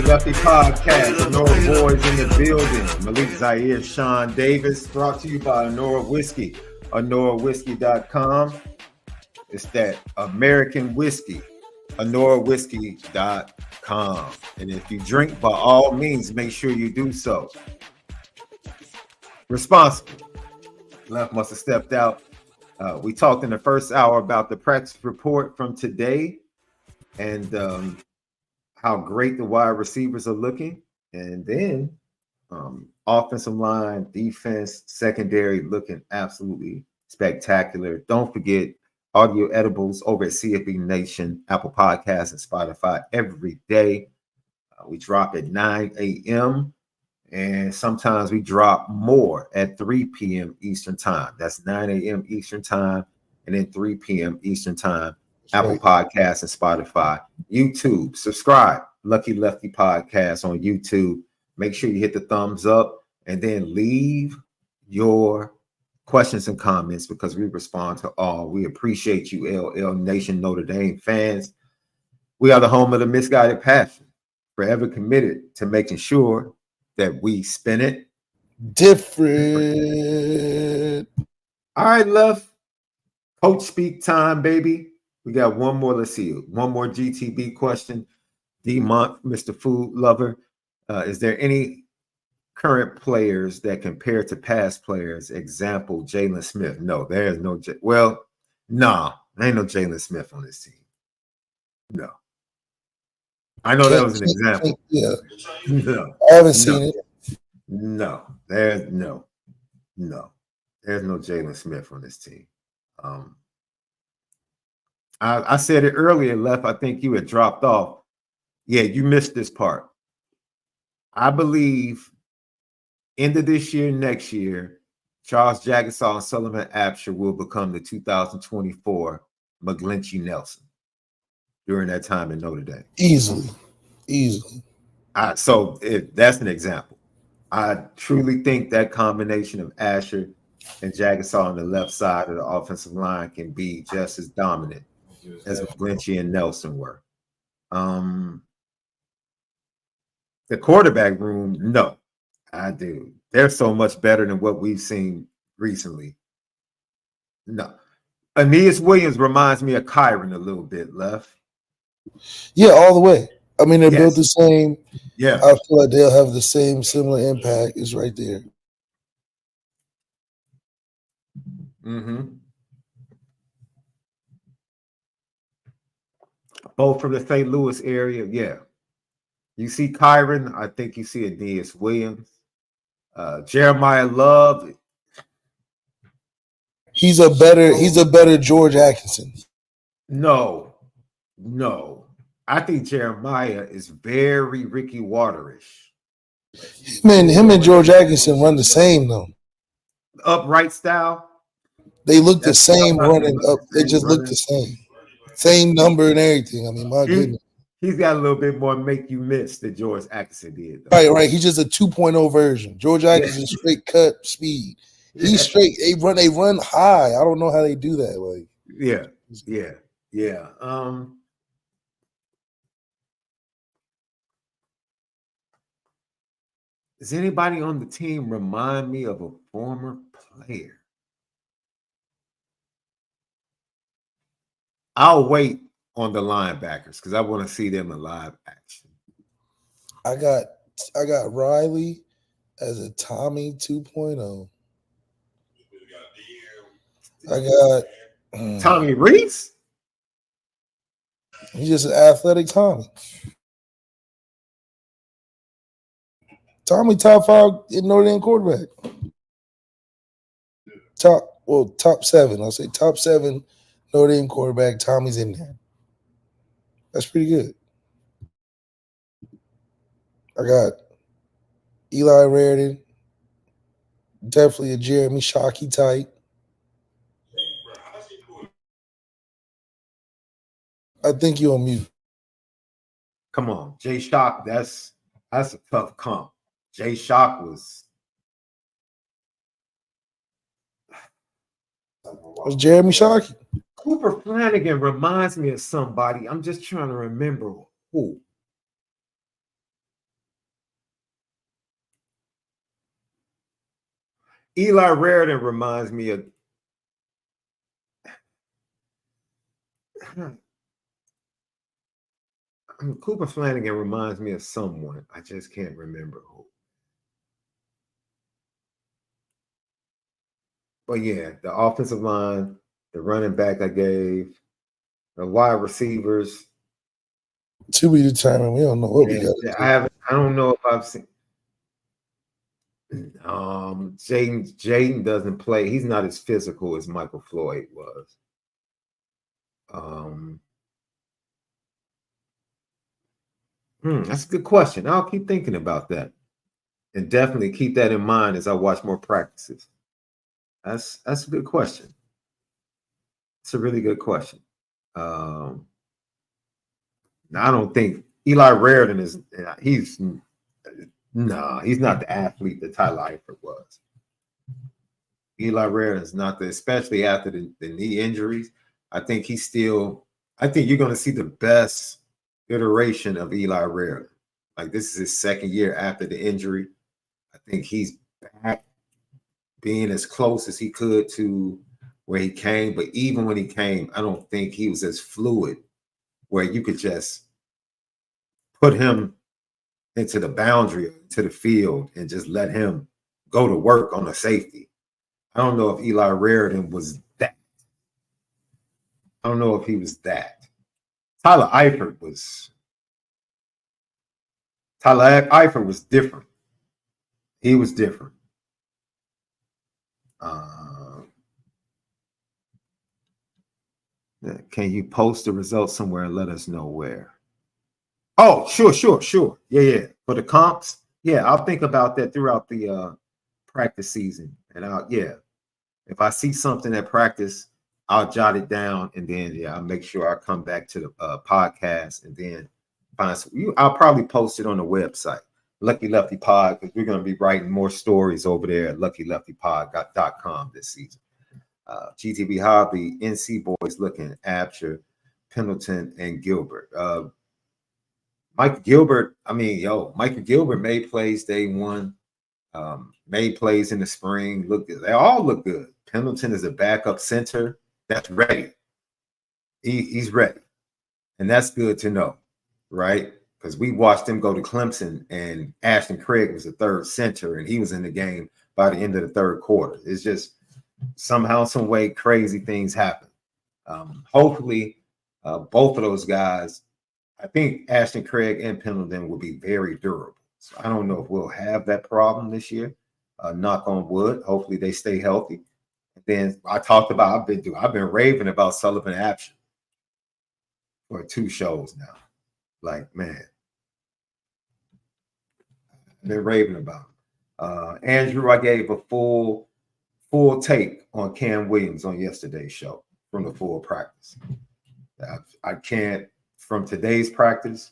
Lefty podcast, Onora Boys in the building. Malik, ZAIRE, SHAUN Davis, brought to you by ONORA Whiskey, ONORAWhiskey.com. It's that American whiskey, ONORAWhiskey.com. And if you drink, by all means, make sure you do so responsibly. Left must have stepped out. We talked in the first hour about the practice report from today and how great the wide receivers are looking, and then offensive line, defense, secondary looking absolutely spectacular. Don't forget audio edibles over at CFB Nation, Apple Podcasts, and Spotify every day. We drop at 9 a.m. and sometimes we drop more at 3 p.m. Eastern time. That's 9 a.m. Eastern time and then 3 p.m. Eastern time. Apple Podcasts and Spotify, YouTube. Subscribe, Lucky Lefty Podcast on YouTube. Make sure you hit the thumbs up and then leave your questions and comments because we respond to all. We appreciate you, LL Nation Notre Dame fans. We are the home of the misguided passion, forever committed to making sure that we spin it different. All right, Left. Coach speak time, baby. We got one more. Let's see. One more GTB question. D-Month, Mr. Food Lover. Is there any current players that compare to past players? Example, Jalen Smith. No, there's no. There ain't no Jalen Smith on this team. No. I know that was an example. Yeah. No. I haven't seen it. No. There's no Jalen Smith on this team. I said it earlier, Left. I think you had dropped off. Yeah, you missed this part. I believe end of this year, next year, Charles Jagusah and Sullivan Absher will become the 2024 McGlinchey Nelson during that time in Notre Dame. Easily. So that's an example. I truly think that combination of Asher and Jagusah on the left side of the offensive line can be just as dominant as McGlinchey and Nelson were. The quarterback room, no, I do. They're so much better than what we've seen recently. No. Aeneas Williams reminds me of Kyron a little bit, Left. Yeah, all the way. I mean, they're built the same. Yeah. I feel like they'll have the same similar impact. It's right there. Mm-hmm. Both from the St. Louis area, yeah. You see Kyron, I think you see Aeneas Williams. Jeremiah Love. He's a better George Atkinson. No. I think Jeremiah is very Ricky Waterish. Him and George Atkinson run the same though. Upright style. They look the same running up. They just look the same. Same number and everything. I mean, my goodness. He's got a little bit more make you miss than George Atkinson did. Though. Right. He's just a 2.0 version. George Atkinson straight cut speed. He's straight. They run high. I don't know how they do that. Like, yeah. Does anybody on the team remind me of a former player? I'll wait on the linebackers because I want to see them in live action. I got Riley as a Tommy 2.0. I got Tommy Reese. He's just an athletic Tommy. Tommy top 5 in Notre Dame quarterback. Top 7. I'll say top 7 Notre Dame quarterback. Tommy's in there. That's pretty good. I got Eli Raridan. Definitely a Jeremy Shockey type. I think you're on mute. Come on, Jay Shock. That's a tough comp. Jay Shock was Jeremy Shockey. Cooper Flanagan reminds me of somebody. I'm just trying to remember who. Eli Raridan reminds me of Cooper Flanagan reminds me of someone. I just can't remember who. But yeah, the offensive line, the running back I gave, the wide receivers. To be determined. We don't know what we got. I don't know if I've seen. Jaden doesn't play. He's not as physical as Michael Floyd was. That's a good question. I'll keep thinking about that, and definitely keep that in mind as I watch more practices. That's a good question. It's a really good question. Now I don't think Eli Raridan is. He's not the athlete that Tyler Eifert was. Eli Raridan is not especially after the knee injuries. I think you're going to see the best iteration of Eli Raridan. Like, this is his second year after the injury. I think he's back being as close as he could to where he came. But even when he came, I don't think he was as fluid where you could just put him into the boundary, to the field, and just let him go to work on a safety. I don't know if Eli Raridan was that. I don't know if he was that. Tyler Eifert was different. He was different. Can you post the results somewhere and let us know where? Oh, sure. Yeah. For the comps, I'll think about that throughout the practice season. And if I see something at practice, I'll jot it down, and then I'll make sure I come back to the podcast and then find some. I'll probably post it on the website, Lucky Lefty Pod, because we're going to be writing more stories over there at luckyleftypod.com this season. GTB Hobby, NC Boys looking at Absher. Pendleton, and Gilbert. Michael Gilbert, Michael Gilbert made plays day one, made plays in the spring. Look good. They all look good. Pendleton is a backup center that's ready. He's ready. And that's good to know, right? Because we watched him go to Clemson, and Ashton Craig was the third center, and he was in the game by the end of the third quarter. It's just somehow, some way, crazy things happen. Hopefully, both of those guys, I think Ashton Craig and Pendleton will be very durable. So I don't know if we'll have that problem this year. Knock on wood. Hopefully they stay healthy. And then I've been raving about Sullivan Absher for 2 shows now. Like, man, I've been raving about him. Andrew, I gave a full take on Cam Williams on yesterday's show from the full practice. I can't, from today's practice,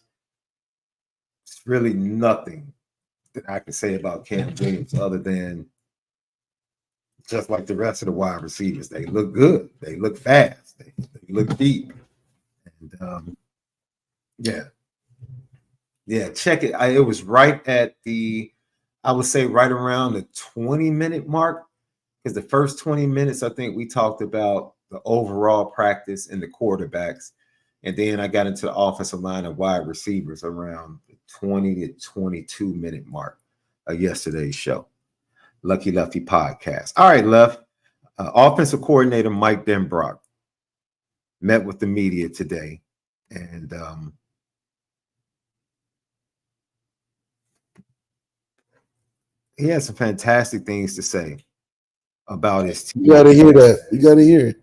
it's really nothing that I can say about Cam Williams other than just like the rest of the wide receivers. They look good. They look fast. They look deep. And yeah, check it. It was right at I would say right around the 20-minute mark, because the first 20 minutes, I think we talked about the overall practice and the quarterbacks. And then I got into the offensive line of wide receivers around the 20 to 22-minute mark of yesterday's show. Lucky Lefty podcast. All right, Left. Offensive coordinator Mike Denbrock met with the media today. And he has some fantastic things to say about his team. You got to hear that. You got to hear it.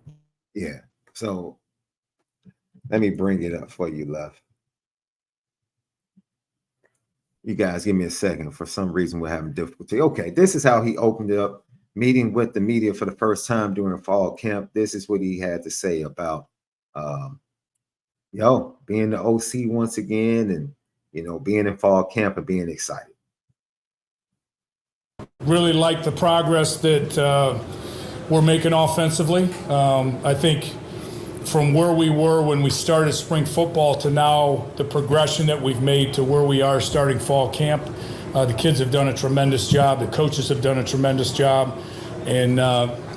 Yeah. So let me bring it up for you, Left. You guys give me a second. For some reason, we're having difficulty. Okay, this is how he opened up, meeting with the media for the first time during fall camp. This is what he had to say about, being the OC once again and, being in fall camp and being excited. Really like the progress that we're making offensively. I think from where we were when we started spring football to now, the progression that we've made to where we are starting fall camp, the kids have done a tremendous job. The coaches have done a tremendous job. And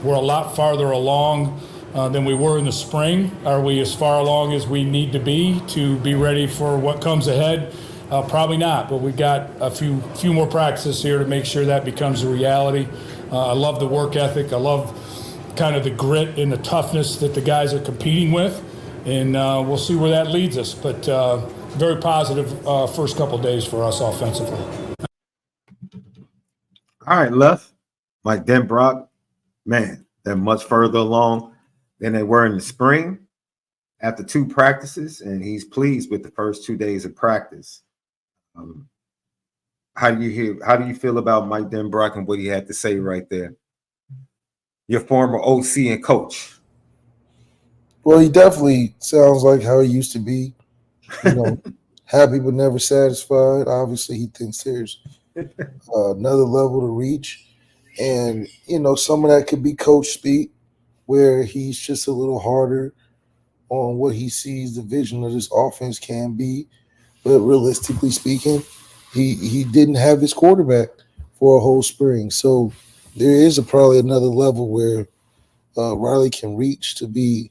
we're a lot farther along than we were in the spring. Are we as far along as we need to be ready for what comes ahead? Probably not, but we've got a few more practices here to make sure that becomes a reality. I love the work ethic. I love kind of the grit and the toughness that the guys are competing with, and we'll see where that leads us. But very positive first couple of days for us offensively. All right, Left. Mike Denbrock, man, they're much further along than they were in the spring after 2 practices, and he's pleased with the first 2 days of practice. How do you feel about Mike Denbrock and what he had to say right there? Your former OC and coach. Well, he definitely sounds like how he used to be. Happy but never satisfied. Obviously, he thinks there's another level to reach. And, some of that could be coach speak, where he's just a little harder on what he sees the vision of this offense can be. But realistically speaking, he didn't have his quarterback for a whole spring. So there is probably another level where Riley can reach to be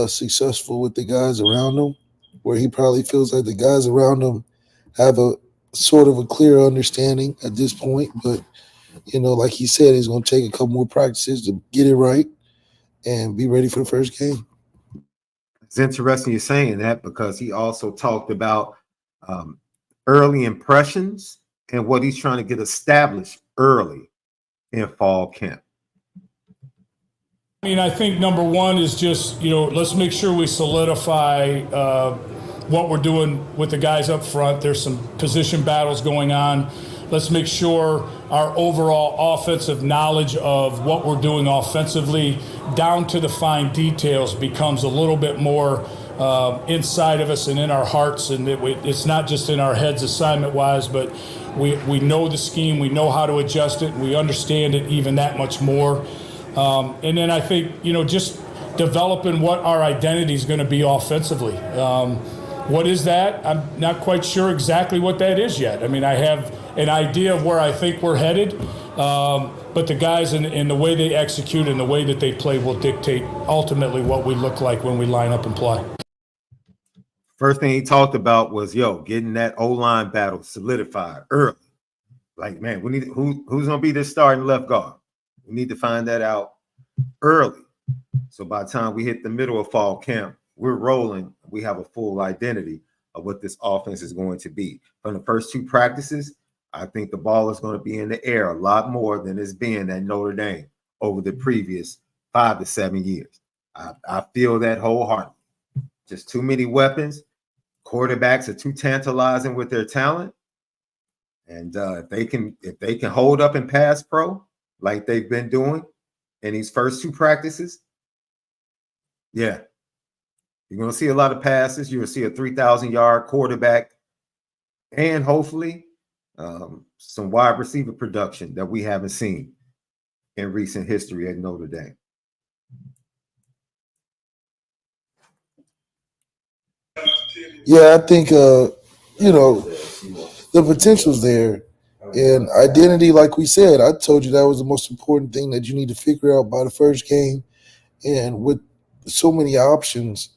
successful with the guys around him, where he probably feels like the guys around him have a sort of a clear understanding at this point. But, like he said, he's going to take a couple more practices to get it right and be ready for the first game. It's interesting you're saying that, because he also talked about early impressions and what he's trying to get established early in fall camp. I think number one is just, let's make sure we solidify what we're doing with the guys up front. There's some position battles going on. Let's make sure our overall offensive knowledge of what we're doing offensively down to the fine details becomes a little bit more inside of us and in our hearts, and it's not just in our heads assignment-wise, but we know the scheme, we know how to adjust it, we understand it even that much more. And then I think, just developing what our identity is going to be offensively. What is that? I'm not quite sure exactly what that is yet. I mean, I have an idea of where I think we're headed, but the guys in the way they execute and the way that they play will dictate ultimately what we look like when we line up and play. First thing he talked about was, getting that O-line battle solidified early. Like, man, we need who's going to be the starting left guard? We need to find that out early. So by the time we hit the middle of fall camp, we're rolling. We have a full identity of what this offense is going to be. From the first 2 practices, I think the ball is going to be in the air a lot more than it's been at Notre Dame over the previous 5 to 7 years. I feel that wholeheartedly. Just too many weapons. Quarterbacks are too tantalizing with their talent. And if they can hold up and pass pro like they've been doing in these first 2 practices, yeah, you're going to see a lot of passes. You're going to see a 3,000-yard quarterback and hopefully some wide receiver production that we haven't seen in recent history at Notre Dame. Yeah, I think, the potential's there. And identity, like we said, I told you that was the most important thing that you need to figure out by the first game. And with so many options,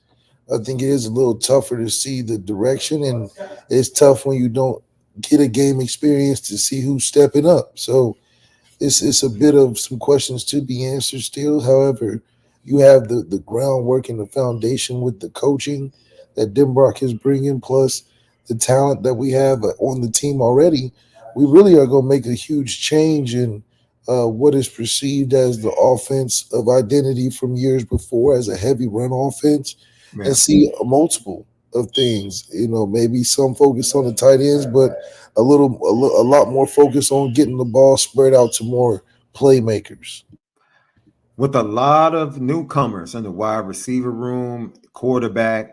I think it is a little tougher to see the direction. And it's tough when you don't get a game experience to see who's stepping up. So it's a bit of some questions to be answered still. However, you have the groundwork and the foundation with the coaching that Denbrock is bringing, plus the talent that we have on the team already. We really are going to make a huge change in what is perceived as the offense of identity from years before as a heavy run offense, and see a multiple of things. Maybe some focus on the tight ends, but a lot more focus on getting the ball spread out to more playmakers. With a lot of newcomers in the wide receiver room, quarterback,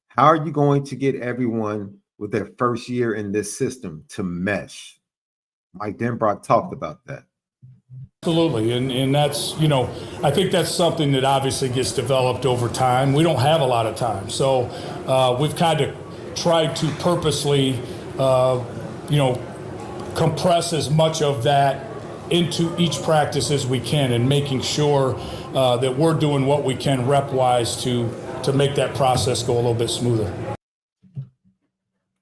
how are you going to get everyone with their first year in this system to mesh? Mike Denbrock talked about that. Absolutely, and that's, I think that's something that obviously gets developed over time. We don't have a lot of time, so we've kind of tried to purposely, compress as much of that into each practice as we can, and making sure that we're doing what we can rep-wise to make that process go a little bit smoother.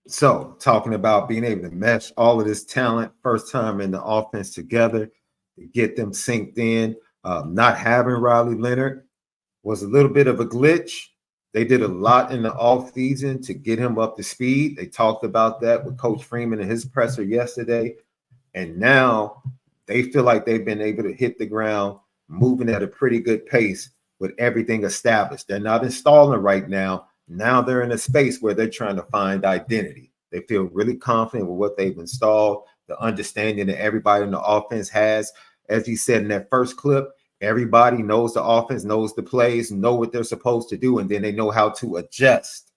So, talking about being able to mesh all of this talent, first time in the offense together, to get them synced in. Not having Riley Leonard was a little bit of a glitch. They did a lot in the offseason to get him up to speed. They talked about that with Coach Freeman in his presser yesterday. And now they feel like they've been able to hit the ground, moving at a pretty good pace with everything established. They're not installing right now. Now they're in a space where they're trying to find identity. They feel really confident with what they've installed, the understanding that everybody in the offense has. As he said in that first clip, everybody knows the offense, knows the plays, know what they're supposed to do, and then they know how to adjust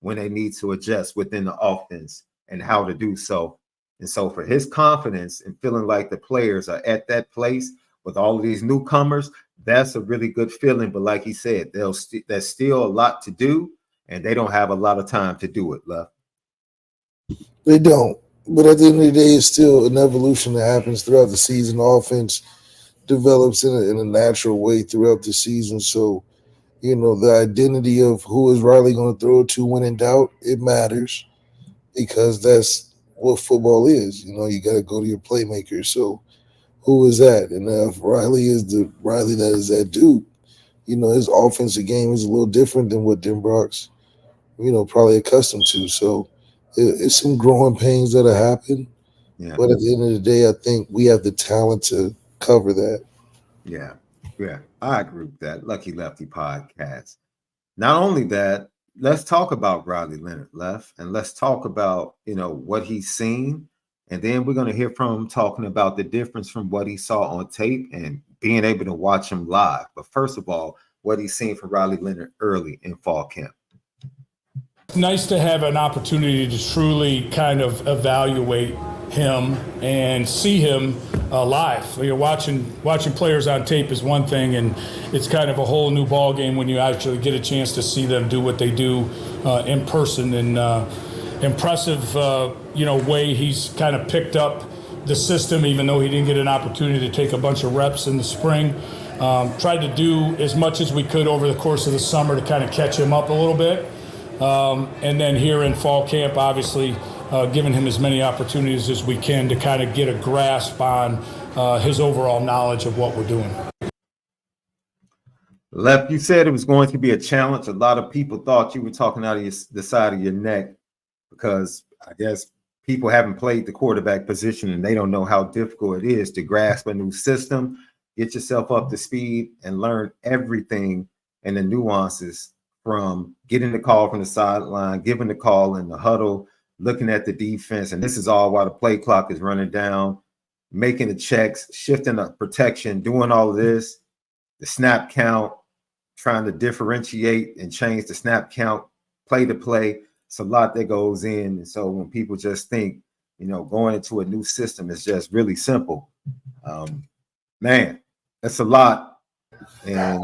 when they need to adjust within the offense and how to do so. And so for his confidence and feeling like the players are at that place with all of these newcomers, that's a really good feeling. But like he said, there's still a lot to do, and they don't have a lot of time to do it, Left. They don't. But at the end of the day, it's still an evolution that happens throughout the season. The offense develops in a natural way throughout the season. So, the identity of who is Riley going to throw to when in doubt, it matters, because that's what football is. You got to go to your playmaker. So who is that? And if Riley is the Riley that is that dude, his offensive game is a little different than what Denbrock's, probably accustomed to. So it's some growing pains that have happened. Yeah. But at the end of the day, I think we have the talent to cover that. Yeah. I agree with that. Lucky Lefty podcast. Not only that, let's talk about Riley Leonard, Left, and let's talk about, what he's seen. And then we're going to hear from him talking about the difference from what he saw on tape and being able to watch him live. But first of all, what he's seen from Riley Leonard early in fall camp. It's nice to have an opportunity to truly kind of evaluate him and see him live. Watching players on tape is one thing, and it's kind of a whole new ball game when you actually get a chance to see them do what they do in person. And impressive, way he's kind of picked up the system, even though he didn't get an opportunity to take a bunch of reps in the spring. Tried to do as much as we could over the course of the summer to kind of catch him up a little bit. And then here in fall camp, obviously, giving him as many opportunities as we can to kind of get a grasp on his overall knowledge of what we're doing. Lef, you said it was going to be a challenge. A lot of people thought you were talking out of the side of your neck because I guess people haven't played the quarterback position and they don't know how difficult it is to grasp a new system, get yourself up to speed, and learn everything and the nuances from getting the call from the sideline, giving the call in the huddle, looking at the defense. And this is all while the play clock is running down, making the checks, shifting the protection, doing all of this, the snap count, trying to differentiate and change the snap count, play to play. It's a lot that goes in. And so when people just think, going into a new system is just really simple, man, that's a lot. And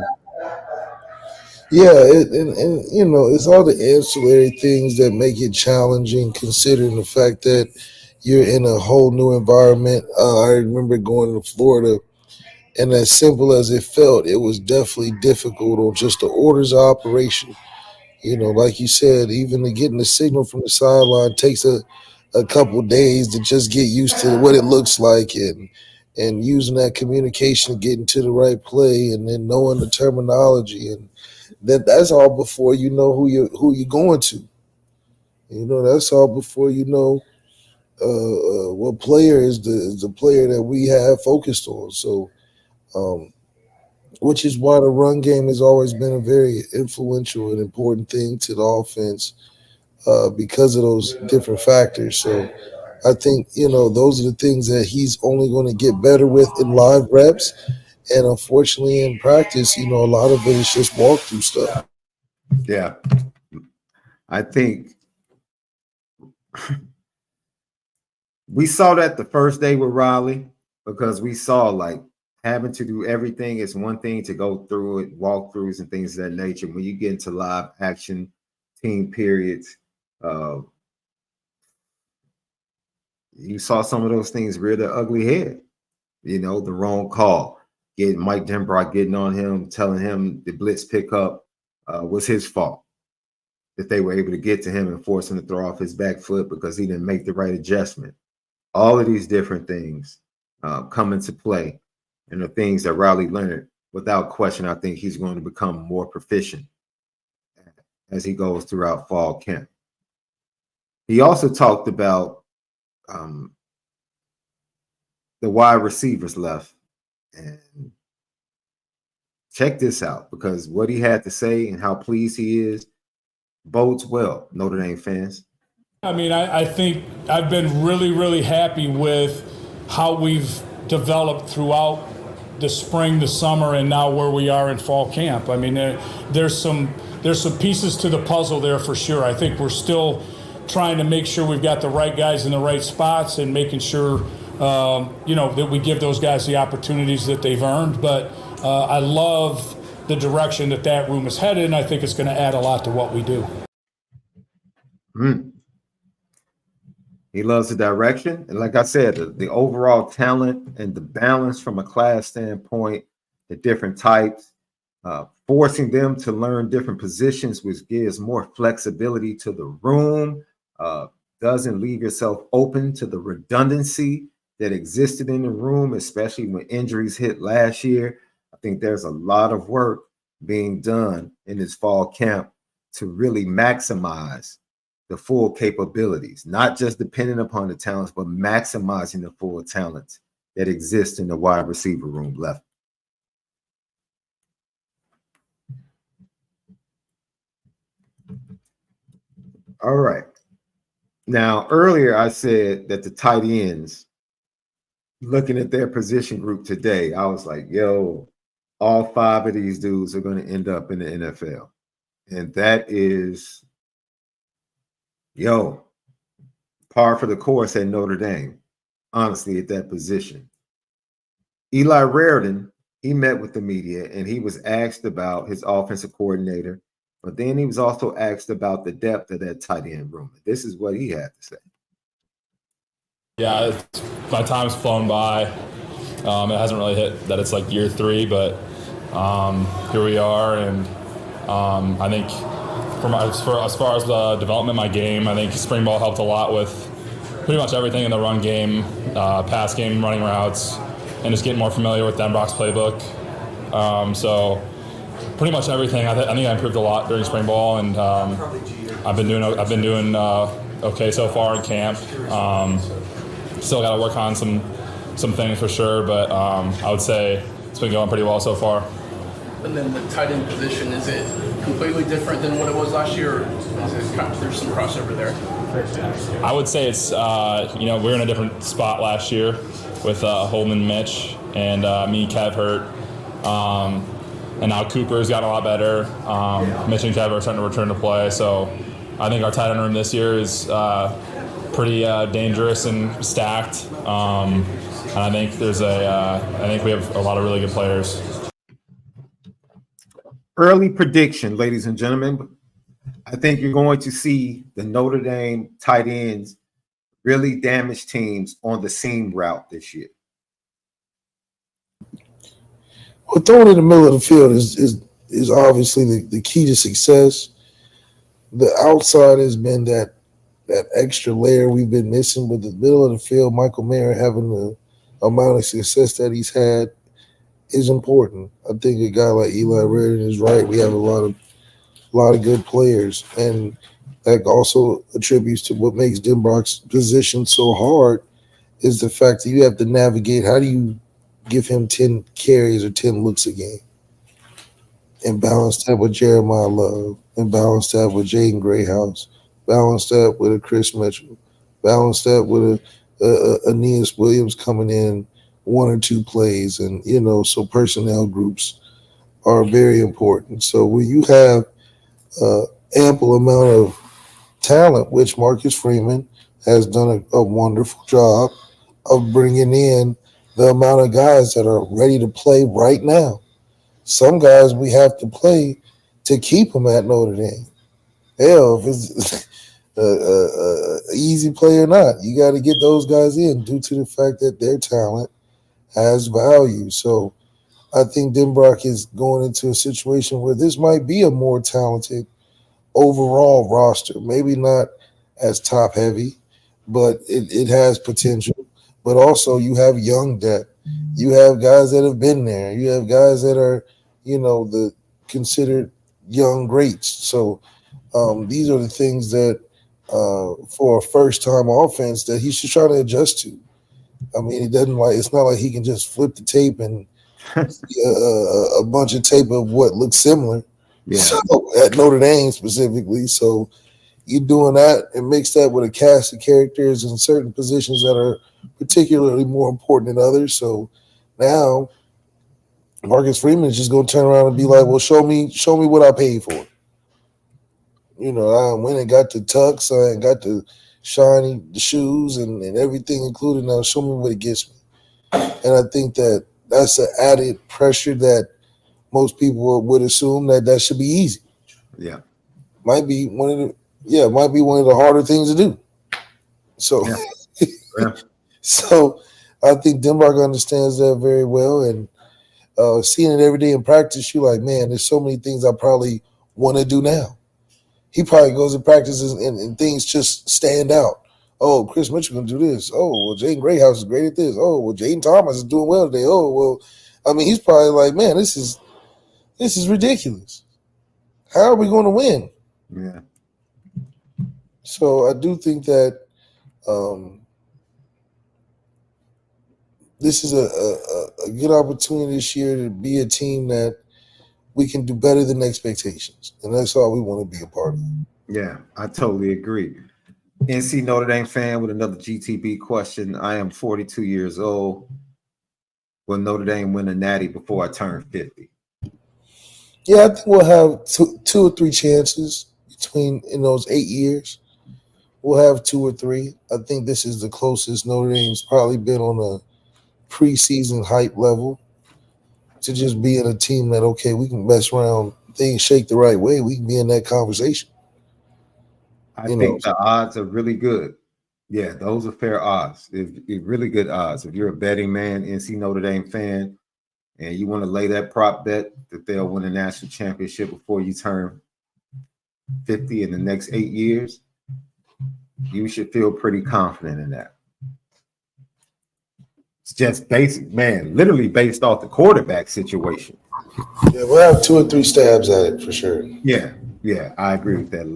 yeah, it's all the ancillary things that make it challenging, considering the fact that you're in a whole new environment. I remember going to Florida, and as simple as it felt, it was definitely difficult on just the orders of operation. Like you said, even to getting the signal from the sideline takes a couple days to just get used to what it looks like, and using that communication, getting to the right play, and then knowing the terminology, and that's all before you know who you're going to. That's all before you know what player is the player that we have focused on. So, which is why the run game has always been a very influential and important thing to the offense because of those different factors. So I think, those are the things that he's only going to get better with in live reps. And unfortunately in practice, a lot of it is just walkthrough stuff. Yeah. I think we saw that the first day with Riley, because we saw like having to do everything is one thing to go through it, walkthroughs and things of that nature. When you get into live action team periods, you saw some of those things rear their ugly head. The wrong call, getting Mike Denbrock getting on him, telling him the blitz pickup was his fault, that they were able to get to him and force him to throw off his back foot because he didn't make the right adjustment. All of these different things come into play, and the things that Riley learned, without question, I think he's going to become more proficient as he goes throughout fall camp. He also talked about the wide receivers left. And check this out, because what he had to say and how pleased he is bodes well, Notre Dame fans. I mean, I think I've been really, really happy with how we've developed throughout the spring, the summer, and now where we are in fall camp. I mean, there's some pieces to the puzzle there for sure. I think we're still trying to make sure we've got the right guys in the right spots and making sure that we give those guys the opportunities that they've earned. But I love the direction that room is headed, and I think it's going to add a lot to what we do. He loves the direction. And like I said, the overall talent and the balance from a class standpoint, the different types, forcing them to learn different positions, which gives more flexibility to the room, doesn't leave yourself open to the redundancy that existed in the room, especially when injuries hit last year. I think there's a lot of work being done in this fall camp to really maximize the full capabilities, not just depending upon the talents, but maximizing the full talents that exist in the wide receiver room left. All right. Now, earlier I said that the tight ends, looking at their position group today, I was like, yo, all 5 of these dudes are going to end up in the NFL. And that is, par for the course at Notre Dame, honestly, at that position. Eli Raridan, he met with the media and he was asked about his offensive coordinator, but then he was also asked about the depth of that tight end room. This is what he had to say. Yeah, my time's flown by. It hasn't really hit that it's like year 3, but here we are. And I think as far as the development of my game, I think spring ball helped a lot with pretty much everything in the run game, pass game, running routes, and just getting more familiar with Denbrock's playbook. So pretty much everything. I think I improved a lot during spring ball, and I've been doing okay so far in camp. Still got to work on some things for sure, but I would say it's been going pretty well so far. And then the tight end position, is it completely different than what it was last year, or there's some crossover there? I would say it's, we were in a different spot last year with Holden and Mitch, and me, Kev hurt. And now Cooper's gotten a lot better. Mitch and Kev are starting to return to play, so I think our tight end room this year is pretty dangerous and stacked. And I think I think we have a lot of really good players. Early prediction, ladies and gentlemen. I think you're going to see the Notre Dame tight ends really damage teams on the seam route this year. Well, throwing in the middle of the field is obviously the key to success. The outside has been that extra layer we've been missing, but the middle of the field, Michael Mayer having the amount of success that he's had is important. I think a guy like Eli Raridan is right. We have a lot of good players, and that also attributes to what makes Denbrock's position so hard is the fact that you have to navigate. How do you give him 10 carries or 10 looks a game and balance that with Jeremiah Love and balance that with Jaden Grayhouse, balance that with a Chris Mitchell, balance that with a Aeneas Williams coming in 1 or 2 plays, and so personnel groups are very important. So when you have ample amount of talent, which Marcus Freeman has done a wonderful job of bringing in the amount of guys that are ready to play right now. Some guys we have to play to keep them at Notre Dame. Hell, if it's easy play or not, you got to get those guys in due to the fact that their talent has value. So I think Denbrock is going into a situation where this might be a more talented overall roster. Maybe not as top heavy, but it has potential. But also you have young depth. You have guys that have been there. You have guys that are, the considered young greats. So these are the things that for a first-time offense that he should try to adjust to. I mean, it's not like he can just flip the tape and a bunch of tape of what looks similar. Yeah. So, at Notre Dame specifically. So you're doing that and mix that with a cast of characters in certain positions that are particularly more important than others. So now Marcus Freeman is just going to turn around and be like, well, show me what I paid for. I went and got the tux, I got the shiny the shoes and everything included. Now show me what it gets me. And I think that's an added pressure that most people would assume that should be easy. Yeah. Might be one of the harder things to do. So So I think Denbrock understands that very well, and seeing it every day in practice, you're like, man, there's so many things I probably want to do now. He probably goes and practices and things just stand out. Oh, Chris Mitchell can do this. Oh, well, Jaden Grayhouse is great at this. Oh, well, Jaden Thomas is doing well today. Oh, well, I mean, he's probably like, man, this is ridiculous. How are we going to win? Yeah. So I do think that this is a good opportunity this year to be a team that we can do better than expectations. And that's all we want to be a part of. Yeah, I totally agree. NC Notre Dame fan with another GTB question. I am 42 years old. Will Notre Dame win a natty before I turn 50? Yeah, I think we'll have two or three chances in those 8 years. We'll have 2 or 3. I think this is the closest Notre Dame's probably been on preseason hype level to just being a team that, okay, we can mess around, things shake the right way, we can be in that conversation. I think the odds are really good. Yeah, those are fair odds. Really good odds. If you're a betting man, NC Notre Dame fan, and you want to lay that prop bet that they'll win a national championship before you turn 50 in the next 8 years, you should feel pretty confident in that. It's just basic, man, literally based off the quarterback situation. Yeah, we'll have 2 or 3 stabs at it for sure. Yeah, I agree with that,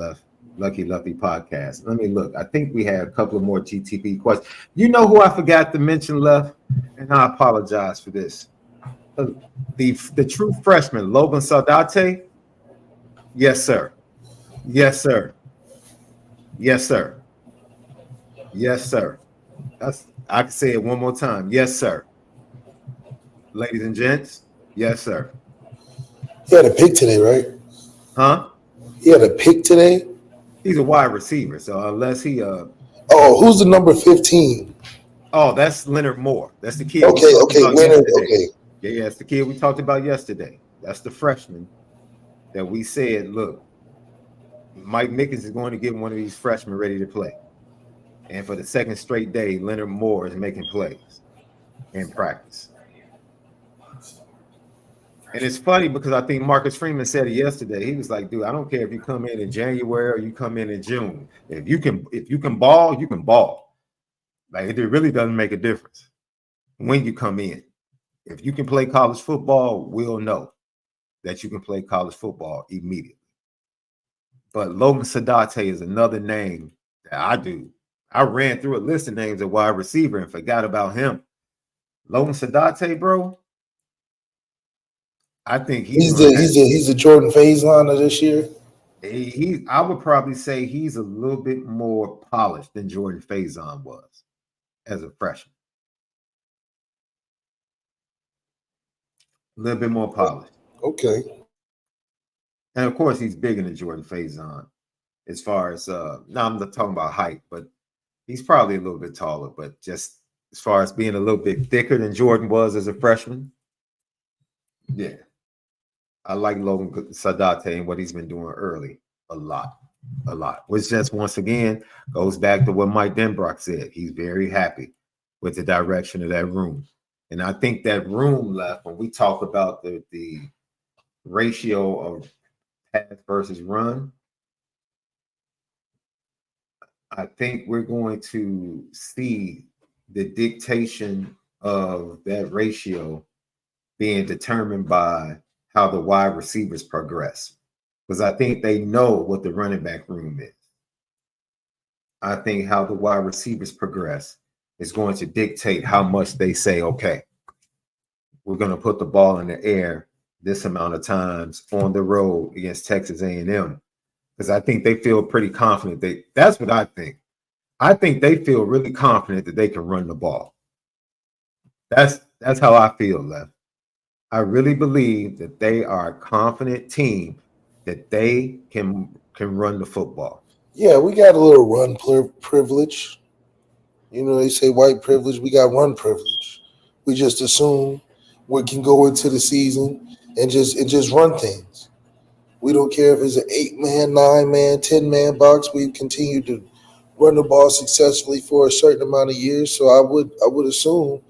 Lucky podcast. Let me look. I think we had a couple of more GTP questions. You know who I forgot to mention, Left? And I apologize for this. The true freshman, Logan Saldate. Yes, sir. Yes, sir. Yes, sir. Yes, sir. I can say it one more time. Yes, sir. Ladies and gents, yes, sir. He had a pick today, right? Huh? He had a pick today? He's a wide receiver, so unless he who's the number 15? Oh, that's Leonard Moore. That's the kid. Okay, Leonard, okay. Yeah, it's the kid we talked about yesterday. That's the freshman that we said, look, Mike Mickens is going to get one of these freshmen ready to play. And for the second straight day, Leonard Moore is making plays in practice. And it's funny because I think Marcus Freeman said it yesterday. He was like, dude, I don't care if you come in January or you come in June. If you can ball, you can ball. Like, it really doesn't make a difference when you come in. If you can play college football, we'll know that you can play college football immediately. But Logan Saldate is another name that I do. I ran through a list of names at wide receiver and forgot about him. Logan Saldate, bro. I think he's the Jordan Faison of this year. I would probably say he's a little bit more polished than Jordan Faison was as a freshman. A little bit more polished. Okay. And of course, he's bigger than Jordan Faison as far as now I'm not talking about height, but he's probably a little bit taller, but just as far as being a little bit thicker than Jordan was as a freshman. Yeah. I like Logan Saldate and what he's been doing early a lot, which just once again goes back to what Mike Denbrock said. He's very happy with the direction of that room. And I think that room left when we talk about the ratio of pass versus run, I think we're going to see the dictation of that ratio being determined by how the wide receivers progress. Because I think they know what the running back room is. I think how the wide receivers progress is going to dictate how much they say, okay, we're going to put the ball in the air this amount of times on the road against Texas A&M. Because I think they feel pretty confident. That's what I think. I think they feel really confident that they can run the ball. That's how I feel, Left. I really believe that they are a confident team that they can run the football. Yeah, we got a little run privilege. You know, they say white privilege. We got run privilege. We just assume we can go into the season and just run things. We don't care if it's an 8-man, 9-man, 10-man box. We've continued to run the ball successfully for a certain amount of years. So I would assume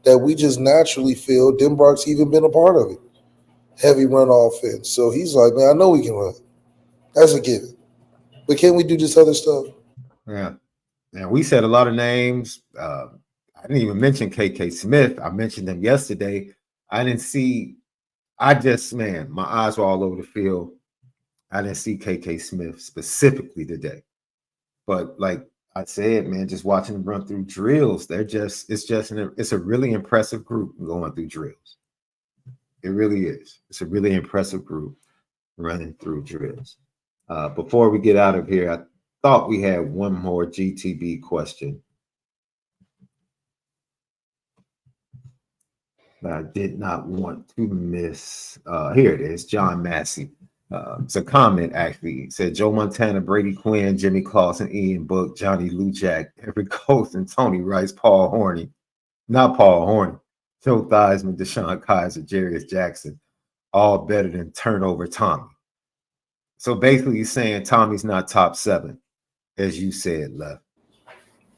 that we just naturally feel Denbrock's even been a part of it. Heavy run offense. So he's like, man, I know we can run. That's a given. But can we do this other stuff? Yeah. And we said a lot of names. I didn't even mention KK Smith. I mentioned him yesterday. My eyes were all over the field. I didn't see KK Smith specifically today. But like I said, man, just watching them run through drills, it's a really impressive group going through drills. It really is. It's a really impressive group running through drills. Before we get out of here, I thought we had one more GTB question. But I did not want to miss. Here it is, John Massey. It's a comment, actually. It said Joe Montana, Brady Quinn, Jimmy Clausen, Ian Book, Johnny Lujack, Everett Coast, and Tony Rice, Paul Horney. Not Paul Horney. Joe Theismann, Deshaun Kaiser, Jarius Jackson, all better than turnover Tommy. So basically, you're saying Tommy's not top 7, as you said, Left.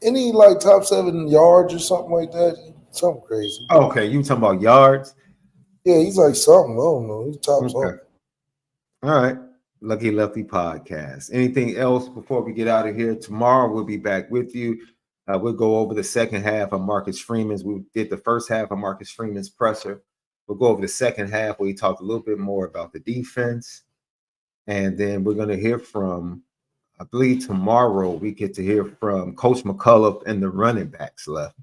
Any like top 7 yards or something like that? Something crazy. Okay, you talking about yards? Yeah, he's like something. I don't know. He's top something. All right. Lucky Lefty podcast. Anything else before we get out of here? Tomorrow we'll be back with you. We'll go over the second half of Marcus Freeman's. We did the first half of Marcus Freeman's presser. We'll go over the second half where he talked a little bit more about the defense. And then we're going to hear from, I believe tomorrow we get to hear from Coach McCullough and the running backs left.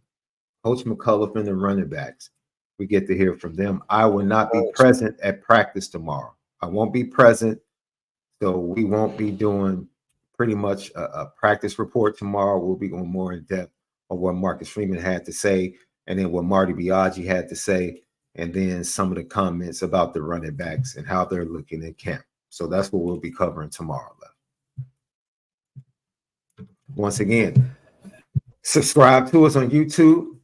Coach McCullough and the running backs. We get to hear from them. I will not be present at practice tomorrow. I won't be present. So we won't be doing pretty much a practice report tomorrow. We'll be going more in depth on what Marcus Freeman had to say, and then what Marty Biaggi had to say, and then some of the comments about the running backs and how they're looking in camp. So that's what we'll be covering tomorrow. Once again, subscribe to us on YouTube.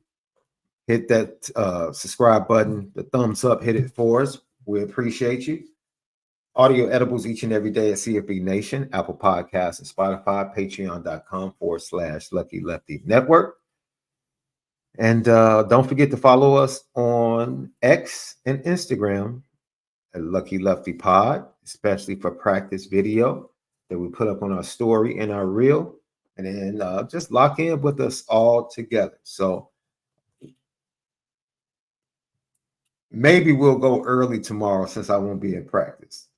Hit that subscribe button, the thumbs up, hit it for us. We appreciate you. Audio edibles each and every day at CFB Nation, Apple Podcasts, and Spotify, patreon.com/Lucky Lefty Network. And don't forget to follow us on X and Instagram at Lucky Lefty Pod, especially for practice video that we put up on our story and our reel. And then just lock in with us all together. So maybe we'll go early tomorrow since I won't be in practice.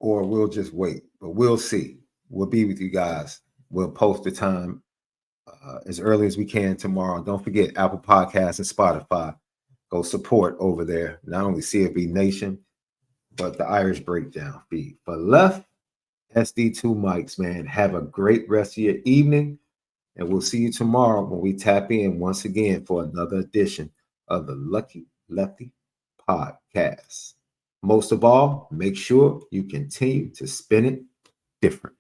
Or we'll just wait, but we'll see. We'll be with you guys. We'll post the time as early as we can tomorrow. Don't forget Apple Podcasts and Spotify. Go support over there. Not only CFB Nation, but the Irish Breakdown feed. For Left, SD2 mics, man. Have a great rest of your evening. And we'll see you tomorrow when we tap in once again for another edition of the Lucky Lefty Podcast. Most of all, make sure you continue to spin it different.